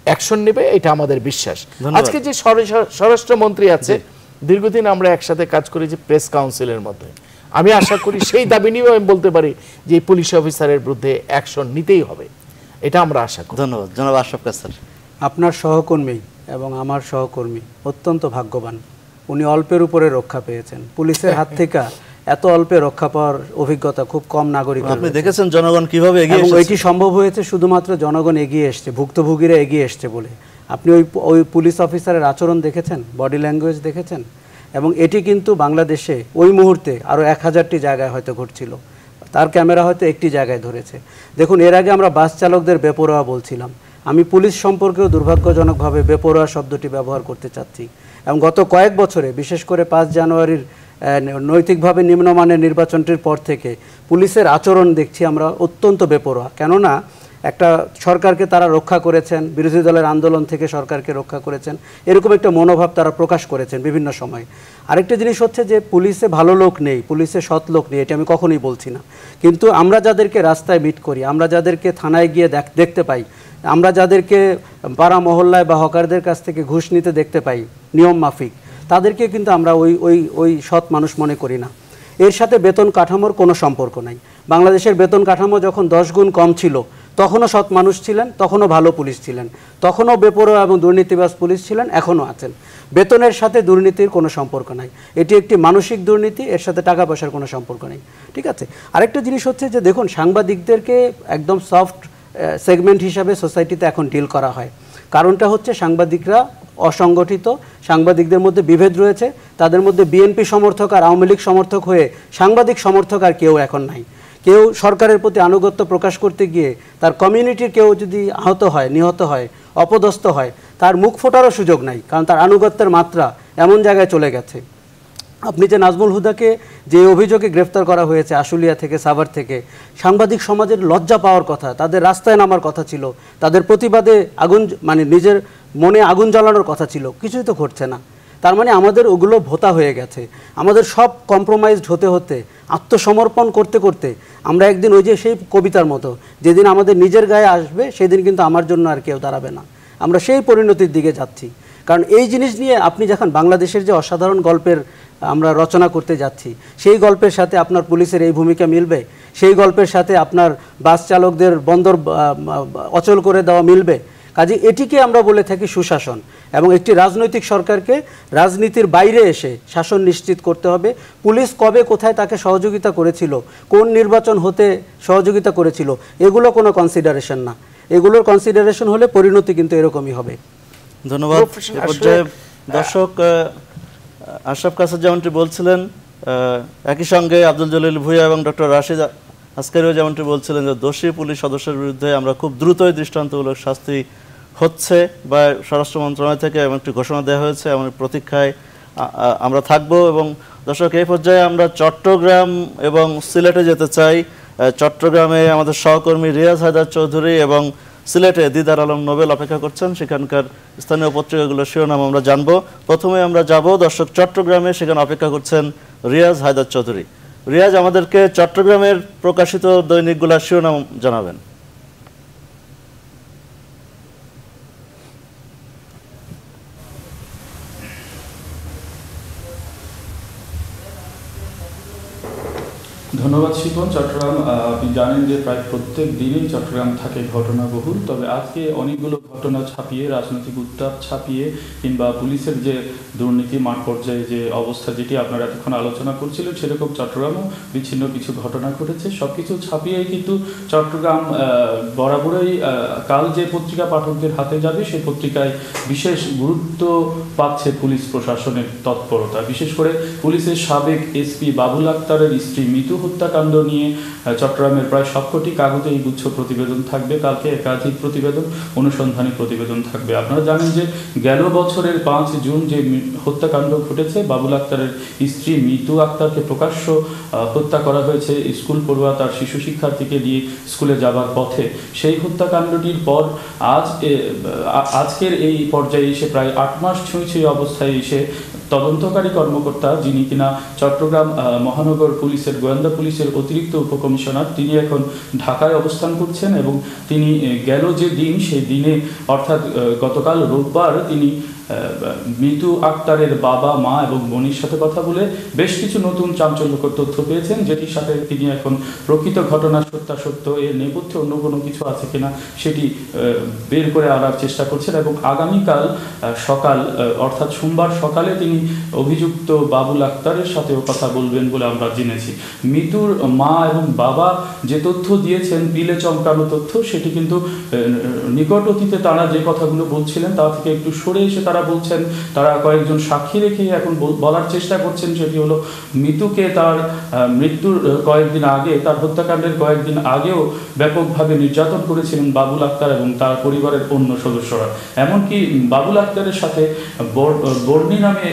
অ্যাকশন নেবে, এটা আমাদের বিশ্বাস। আজকে যে স্বরাষ্ট্রমন্ত্রী আছে, দীর্ঘদিন আমরা একসাথে কাজ করেছি প্রেস কাউন্সিলের মধ্যে, আমি আশা করি সেই দাবি নিয়েও আমি বলতে পারি যে পুলিশ অফিসারের বিরুদ্ধে অ্যাকশন নিতেই হবে, এটা আমরা আশা করি। ধন্যবাদ জনাব আশরাফ কাসার। আপনার সহকর্মী এবং আমার সহকর্মী অত্যন্ত ভাগ্যবান, উনি অল্পের উপরে রক্ষা পেয়েছেন। পুলিশের হাত থেকে এত অল্পে রক্ষা পাওয়ার অভিজ্ঞতা খুব কম নাগরিক। আপনি দেখেছেন জনগণ কিভাবে এগিয়ে এসেছে, এটি সম্ভব হয়েছে শুধুমাত্র জনগণ এগিয়ে এসছে, ভুক্তভোগীরা এগিয়ে এসছে বলে। আপনি ওই পুলিশ অফিসারের আচরণ দেখেছেন, বডি ল্যাঙ্গুয়েজ দেখেছেন, এবং এটি কিন্তু বাংলাদেশে ওই মুহূর্তে আরও 1000টি জায়গায় হয়তো ঘটছিল, তার ক্যামেরা হয়তো একটি জায়গায় ধরেছে। দেখুন, এর আগে আমরা বাস চালকদের বেপরোয়া বলছিলাম, আমি পুলিশ সম্পর্কেও দুর্ভাগ্যজনকভাবে বেপরোয়া শব্দটি ব্যবহার করতে চাচ্ছি। এবং গত কয়েক বছরে, বিশেষ করে 5 জানুয়ারির নৈতিকভাবে নিম্নমানের নির্বাচনটির পর থেকে পুলিশের আচরণ দেখছি আমরা অত্যন্ত বেপরোয়া। কেননা একটা সরকারকে তারা রক্ষা করেছেন, বিরোধী দলের আন্দোলন থেকে সরকারকে রক্ষা করেছেন, এরকম একটা মনোভাব তারা প্রকাশ করেছেন বিভিন্ন সময়। আরেকটা জিনিস হচ্ছে যে পুলিশে ভালো লোক নেই, পুলিশে সৎ লোক নেই, এটা আমি কখনোই বলছি না, কিন্তু আমরা যাদেরকে রাস্তায় মিট করি, আমরা যাদেরকে থানায় গিয়ে দেখতে পাই, আমরা যাদেরকে পাড়া মহল্লায় বা হকারদের কাছ থেকে ঘুষ নিতে দেখতে পাই নিয়ম মাফিক, তাদেরকে কিন্তু আমরা ওই সৎ মানুষ মনে করি না। এর সাথে বেতন কাঠামোর কোনো সম্পর্ক নাই। বাংলাদেশের বেতন কাঠামো যখন 10 গুণ কম ছিল তখনও সৎ মানুষ ছিলেন, তখনও ভালো পুলিশ ছিলেন, তখনও বেপরোয়া এবং দুর্নীতিবাজ পুলিশ ছিলেন, এখনও আছেন। বেতনের সাথে দুর্নীতির কোনো সম্পর্ক নাই, এটি একটি মানসিক দুর্নীতি, এর সাথে টাকা পয়সার কোনো সম্পর্ক নেই। ঠিক আছে, আরেকটা জিনিস হচ্ছে যে দেখুন, সাংবাদিকদেরকে একদম সফট সেগমেন্ট হিসাবে সোসাইটিতে এখন ডিল করা হয়। কারণটা হচ্ছে সাংবাদিকরা অসংগঠিত, সাংবাদিকদের মধ্যে বিভেদ রয়েছে, তাদের মধ্যে বিএনপি সমর্থক আর আওয়ামী লীগ সমর্থক হয়ে সাংবাদিক সমর্থক আর কেউ এখন নাই। কেউ সরকারের প্রতি আনুগত্য প্রকাশ করতে গিয়ে তার কমিউনিটির কেউ যদি আহত হয়, নিহত হয়, অপদস্থ হয়, তার মুখ ফোটারও সুযোগ নাই, কারণ তার আনুগত্যের মাত্রা এমন জায়গায় চলে গেছে। আপনি যে নাজমুল হুদাকে যে অভিযোগে গ্রেফতার করা হয়েছে আশুলিয়া থেকে, সাভার থেকে, সাংবাদিক সমাজের লজ্জা পাওয়ার কথা, তাদের রাস্তায় নামার কথা ছিল, তাদের প্রতিবাদে আগুন মানে নিজের মনে আগুন জ্বালানোর কথা ছিল, কিছুই তো ঘটছে না। তার মানে আমাদের ওগুলো ভোতা হয়ে গেছে। আমাদের সব কম্প্রোমাইজড হতে হতে, আত্মসমর্পণ করতে করতে আমরা একদিন ওই যে সেই কবিতার মতো, যেদিন আমাদের নিজের গায়ে আসবে সেদিন কিন্তু আমার জন্য আর কেউ দাঁড়াবে না, আমরা সেই পরিণতির দিকে যাচ্ছি। কারণ এই জিনিস নিয়ে আপনি যখন বাংলাদেশের যে অসাধারণ গল্পের আমরা রচনা করতে যাচ্ছি, সেই গল্পের সাথে আপনার পুলিশের এই ভূমিকা মিলবে, সেই গল্পের সাথে আপনার বাস চালকদের বন্দর অচল করে দেওয়া মিলবে। কাজে এটিকে আমরা বলে থাকি সুশাসন, এবং একটি রাজনৈতিক সরকারকে রাজনীতির বাইরে এসে শাসন নিশ্চিত করতে হবে। পুলিশ কবে কোথায় তাকে সহযোগিতা করেছিল, কোন নির্বাচন হতে সহযোগিতা করেছিল, এগুলো কোনো কনসিডারেশন না। এগুলোর কনসিডারেশন হলে পরিণতি কিন্তু এরকমই হবে। ধন্যবাদ। দর্শক, আশরাফ কাসার যেমনটি বলছিলেন, একই সঙ্গে আব্দুল জলিল ভূঁইয়া এবং ডক্টর রাশিদ আসকারিও যেমনটি বলছিলেন যে দোষী পুলিশ সদস্যের বিরুদ্ধে আমরা খুব দ্রুতই দৃষ্টান্তমূলক শাস্তি হচ্ছে বা স্বরাষ্ট্র মন্ত্রণালয় থেকে এমন একটি ঘোষণা দেওয়া হয়েছে, এমন প্রতীক্ষায় আমরা থাকব। এবং দর্শক, এই পর্যায়ে আমরা চট্টগ্রাম এবং সিলেটে যেতে চাই। চট্টগ্রামে আমাদের সহকর্মী রিয়াজ হায়দার চৌধুরী এবং সিলেটে দিদার আলম নোবেল অপেক্ষা করছেন। সেখানকার স্থানীয় পত্রিকাগুলোর শিরোনাম আমরা জানবো। প্রথমে আমরা যাব দর্শক চট্টগ্রামে, সেখানে অপেক্ষা করছেন রিয়াজ হায়দার চৌধুরী। রিয়াজ, আমাদেরকে চট্টগ্রামের প্রকাশিত দৈনিকগুলোর শিরোনাম জানাবেন। ধন্যবাদ শিপন। চট্টগ্রাম, আপনি জানেন যে প্রায় প্রত্যেক দিনই চট্টগ্রাম থাকে ঘটনাবহুল, তবে আজকে অনেকগুলো ঘটনা ছাপিয়ে, রাজনৈতিক উত্তাপ ছাপিয়ে কিংবা পুলিশের যে দুর্নীতি মাঠ পর্যায়ে যে অবস্থা, যেটি আপনারা এতক্ষণ আলোচনা করছিলেন, সেরকম চট্টগ্রামও বিচ্ছিন্ন কিছু ঘটনা ঘটেছে। সব কিছু ছাপিয়েই কিন্তু চট্টগ্রাম বরাবরই কাল যে পত্রিকা পাঠকদের হাতে যাবে সেই পত্রিকায় বিশেষ গুরুত্ব পাচ্ছে পুলিশ প্রশাসনের তৎপরতা। বিশেষ করে পুলিশের সাবেক এসপি বাবুল আক্তারের স্ত্রী মিতু হত্যাকাণ্ড নিয়ে চট্টগ্রামের প্রায় সবকটি কাগজে এই গুচ্ছ প্রতিবেদন থাকবে। কালকে একাধিক প্রতিবেদন, অনুসন্ধানী প্রতিবেদন থাকবে। আপনারা জানেন যে গেল বছরের 5 জুন যে হত্যাকাণ্ড ঘটেছে, বাবুল আক্তারের স্ত্রী মিতু আক্তারকে প্রকাশ্য হত্যা করা হয়েছে স্কুল পড়ুয়া তার শিশু শিক্ষার্থীকে নিয়ে স্কুলে যাবার পথে। সেই হত্যাকাণ্ডটির পর আজকের এই পর্যায়ে এসে প্রায় 8 মাস ছুঁই অবস্থায় এসে তদন্তকারী কর্মকর্তা, যিনি কিনা চট্টগ্রাম মহানগর পুলিশের গোয়েন্দা পুলিশের অতিরিক্ত উপকমিশনার, তিনি এখন ঢাকায় অবস্থান করছেন। এবং তিনি গেল যে দিন, সেই দিনে অর্থাৎ গতকাল রোববার, তিনি মিতু আক্তারের বাবা, মা এবং বোনের সাথে কথা বলে বেশ কিছু নতুন চাঞ্চল্যকর তথ্য পেয়েছেন, যেটির সাথে তিনি এখন প্রকৃত ঘটনার সত্যাসত্য, এর নেপথ্যে অন্য কোনো কিছু আছে কিনা সেটি বের করে আনার চেষ্টা করছেন। এবং আগামীকাল সকাল অর্থাৎ সোমবার সকালে তিনি অভিযুক্ত বাবুল আক্তারের সাথেও কথা বলবেন বলে আমরা জেনেছি। মিতুর মা এবং বাবা যে তথ্য দিয়েছেন, পিলে চমকানো তথ্য, সেটি কিন্তু নিকট অতীতে তারা যে কথাগুলো বলছিলেন তা থেকে একটু সরে এসে তারা বলছেন, তারা কয়েকজন সাক্ষী রেখে এখন বলার চেষ্টা করছেন, সেটি হলো মিতুকে তার মৃত্যুর কয়েকদিন আগে, তার হত্যাকাণ্ডের কয়েকদিন আগেও ব্যাপকভাবে নির্যাতন করেছিলেন বাবুল আক্তার এবং তার পরিবারের অন্য সদস্যরা। এমনকি বাবুল আক্তারের সাথে বর্ণী নামে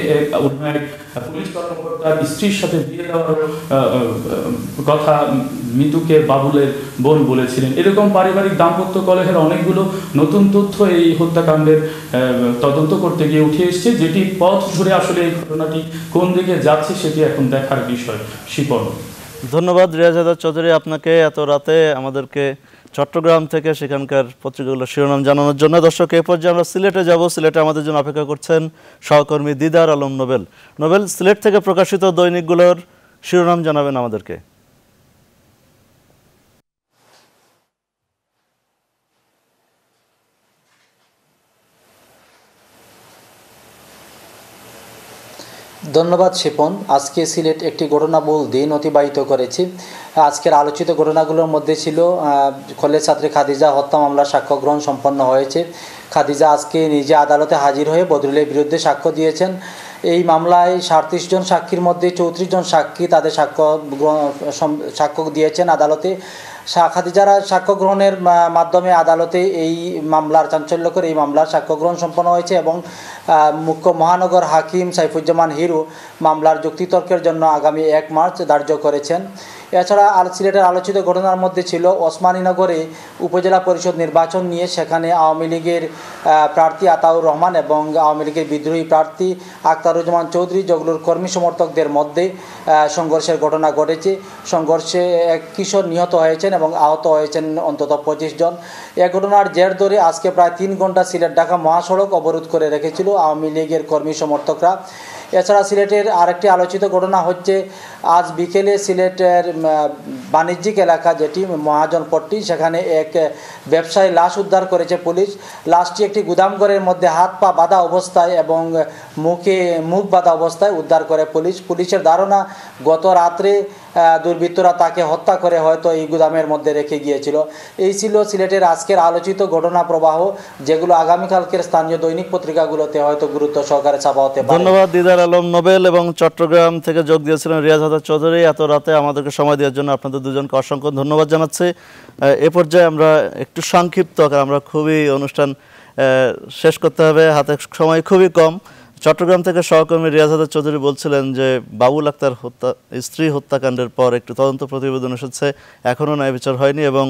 পুলিশ কর্মকর্তার স্ত্রীর সাথে বিয়ে দেওয়ার কথা মিতুকে বাবুলের বোন বলেছিলেন। এরকম পারিবারিক দাম্পত্য কলহের অনেকগুলো নতুন তথ্য এই হত্যাকাণ্ডের তদন্ত করতে গিয়ে উঠে এসেছে, যেটি পথ ধরে আসলে এই ঘটনাটি কোন দিকে যাচ্ছে সেটি এখন দেখার বিষয়। শিপন, ধন্যবাদ রিয়াজ হায়দার চৌধুরী আপনাকে এত রাতে আমাদেরকে চট্টগ্রাম থেকে সেখানকার পত্রিকাগুলোর শিরোনাম জানানোর জন্য। দর্শক, এই পর্যায়ে আমরা সিলেটে যাব। সিলেটে আমাদের জন্য অপেক্ষা করছেন সহকর্মী দিদার আলম নোবেল। নোবেল, সিলেট থেকে প্রকাশিত দৈনিকগুলোর শিরোনাম জানাবেন আমাদেরকে। ধন্যবাদ শিপন। আজকে সিলেট একটি ঘটনাবহুল দিন অতিবাহিত করেছি। আজকের আলোচিত ঘটনাগুলোর মধ্যে ছিল কলেজ ছাত্রী খাদিজা হত্যা মামলার সাক্ষ্য গ্রহণ সম্পন্ন হয়েছে। খাদিজা আজকে নিজে আদালতে হাজির হয়ে বদরুলের বিরুদ্ধে সাক্ষ্য দিয়েছেন। এই মামলায় 37 জন সাক্ষীর মধ্যে 34 জন সাক্ষী তাদের সাক্ষ্য দিয়েছেন আদালতে। খাদিজারা সাক্ষ্য গ্রহণের মাধ্যমে আদালতে এই মামলার চাঞ্চল্যকর এই মামলার সাক্ষ্য গ্রহণ সম্পন্ন হয়েছে এবং মুখ্য মহানগর হাকিম সাইফুজ্জামান হিরু মামলার যুক্তিতর্কের জন্য আগামী 1 মার্চ ধার্য করেছেন। এছাড়া সিলেটের আলোচিত ঘটনার মধ্যে ছিল ওসমানীনগরে উপজেলা পরিষদ নির্বাচন নিয়ে সেখানে আওয়ামী লীগের প্রার্থী আতাউর রহমান এবং আওয়ামী লীগের বিদ্রোহী প্রার্থী আখতারুজ্জামান চৌধুরী জগলুর কর্মী সমর্থকদের মধ্যে সংঘর্ষের ঘটনা ঘটেছে। সংঘর্ষে এক কিশোর নিহত হয়েছেন এবং আহত হয়েছেন অন্তত 25 জন। এ ঘটনার জের ধরে আজকে প্রায় 3 ঘন্টা সিলেট ঢাকা মহাসড়ক অবরোধ করে রেখেছিল আওয়ামী লীগের কর্মী সমর্থকরা। এছাড়া সিলেটের আরেকটি আলোচিত ঘটনা হচ্ছে আজ বিকেলে সিলেটের বাণিজ্যিক এলাকা যেটি মহাজনপট্টি, সেখানে এক ব্যবসায়ী লাশ উদ্ধার করেছে পুলিশ। লাশটি একটি গুদামঘরের মধ্যে হাত পা বাঁধা অবস্থায় এবং মুখ বাঁধা অবস্থায় উদ্ধার করে পুলিশ। পুলিশের ধারণা গত রাত্রে দুর্বৃত্তরা তাকে হত্যা করে হয়তো এই গুদামের মধ্যে রেখে গিয়েছিল। এই ছিল সিলেটের আজকের আলোচিত ঘটনা প্রবাহ, যেগুলো আগামীকালকের স্থানীয় দৈনিক পত্রিকাগুলোতে হয়তো গুরুত্ব সহকারে ছাপা হতে পারে। ধন্যবাদ দিদার আলম নোবেল এবং চট্টগ্রাম থেকে যোগ দিয়েছিলেন রিয়াজ হায়দার চৌধুরী। এত রাতে আমাদেরকে সময় দেওয়ার জন্য আপনাদের দুজনকে অসংখ্য ধন্যবাদ জানাচ্ছি। এ পর্যায়ে আমরা একটু সংক্ষিপ্ত, আমরা খুবই অনুষ্ঠান শেষ করতে হবে, হাতে সময় খুবই কম। চট্টগ্রাম থেকে সহকর্মী রিয়াজ হায়দার চৌধুরী বলছিলেন যে বাবুল আক্তার স্ত্রী হত্যাকাণ্ডের পর একটি তদন্ত প্রতিবেদন এসেছে, এখনও ন্যায় বিচার হয়নি এবং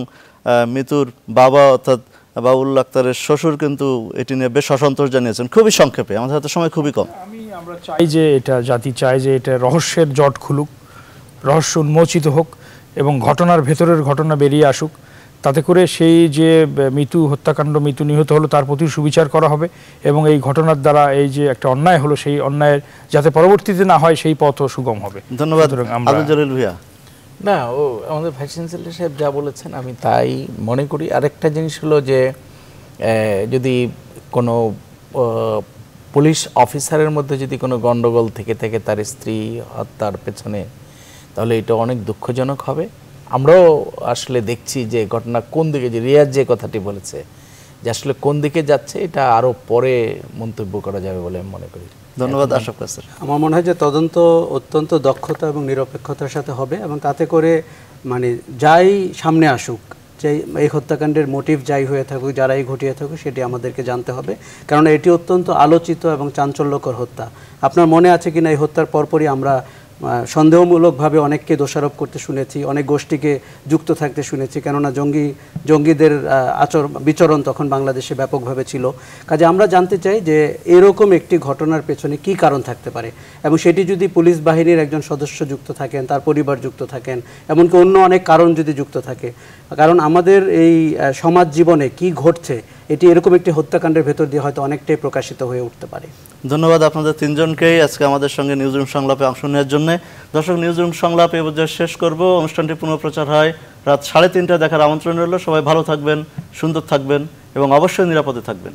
মৃত্যুর বাবা অর্থাৎ বাবুল আক্তারের শ্বশুর কিন্তু এটি নিয়ে বেশ অসন্তোষ জানিয়েছেন। খুবই সংক্ষেপে, আমাদের হাতে সময় খুবই কম। আমরা চাই যে এটা জাতি চায় যে এটা রহস্যের জট খুলুক, রহস্য উন্মোচিত হোক এবং ঘটনার ভেতরের ঘটনা বেরিয়ে আসুক, তাতে করে সেই যে মৃত্যু হত্যাকাণ্ড মৃত্যু নিহত হলো তার প্রতি সুবিচার করা হবে এবং এই ঘটনার দ্বারা এই যে একটা অন্যায় হলো সেই অন্যায়ের যাতে পরবর্তীতে না হয় সেই পথও সুগম হবে। ধন্যবাদ আব্দুল জলিল ভূঁইয়া। না, আমাদের ভাইস চ্যান্সেলর সাহেব যা বলেছেন আমি তাই মনে করি। আরেকটা জিনিস হলো যে যদি কোনো পুলিশ অফিসারের মধ্যে যদি কোনো গণ্ডগোল থেকে থাকে তার স্ত্রী হত্যার পেছনে, তাহলে এটা অনেক দুঃখজনক হবে। আমরাও আসলে দেখছি যে ঘটনা কোন দিকে, যে রিয়াজ যে কথাটি বলেছে যে আসলে কোন দিকে যাচ্ছে, এটা আরও পরে মন্তব্য করা যাবে বলে আমি মনে করি। ধন্যবাদ আশরাফ কাসের। আমার মনে হয় যে তদন্ত অত্যন্ত দক্ষতা এবং নিরপেক্ষতার সাথে হবে এবং তাতে করে মানে যাই সামনে আসুক, যে এই হত্যাকাণ্ডের মোটিভ যাই হয়ে থাকুক, যারাই ঘটিয়ে থাকুক, সেটি আমাদেরকে জানতে হবে, কারণ এটি অত্যন্ত আলোচিত এবং চাঞ্চল্যকর হত্যা। আপনার মনে আছে কিনা এই হত্যার পরপরই আমরা সন্দেহমূলকভাবে অনেককে দোষারোপ করতে শুনেছি, অনেক গোষ্ঠীকে যুক্ত থাকতে শুনেছি, কেননা জঙ্গিদের বিচরণ তখন বাংলাদেশে ব্যাপকভাবে ছিল। কাজে আমরা জানতে চাই যে এরকম একটি ঘটনার পেছনে কি কারণ থাকতে পারে এবং সেটি যদি পুলিশ বাহিনীর একজন সদস্য যুক্ত থাকেন, তার পরিবার যুক্ত থাকেন, এমনকি অন্য অনেক কারণ যদি যুক্ত থাকে, কারণ আমাদের এই সমাজ জীবনে কি ঘটছে এটি এরকম একটি হত্যাকাণ্ডের ভেতর দিয়ে হয়তো অনেকটাই প্রকাশিত হয়ে উঠতে পারে। ধন্যবাদ আপনাদের তিনজনকেই আজকে আমাদের সঙ্গে নিউজরুম সংলাপে অংশ নেওয়ার জন্য। দর্শক, নিউজরুম সংলাপ এ পর্যায়ে শেষ করব। অনুষ্ঠানটি পুনঃপ্রচার হয় রাত 3:30টায় দেখার আমন্ত্রণ রইল। সবাই ভালো থাকবেন, সুন্দর থাকবেন এবং অবশ্যই নিরাপদে থাকবেন।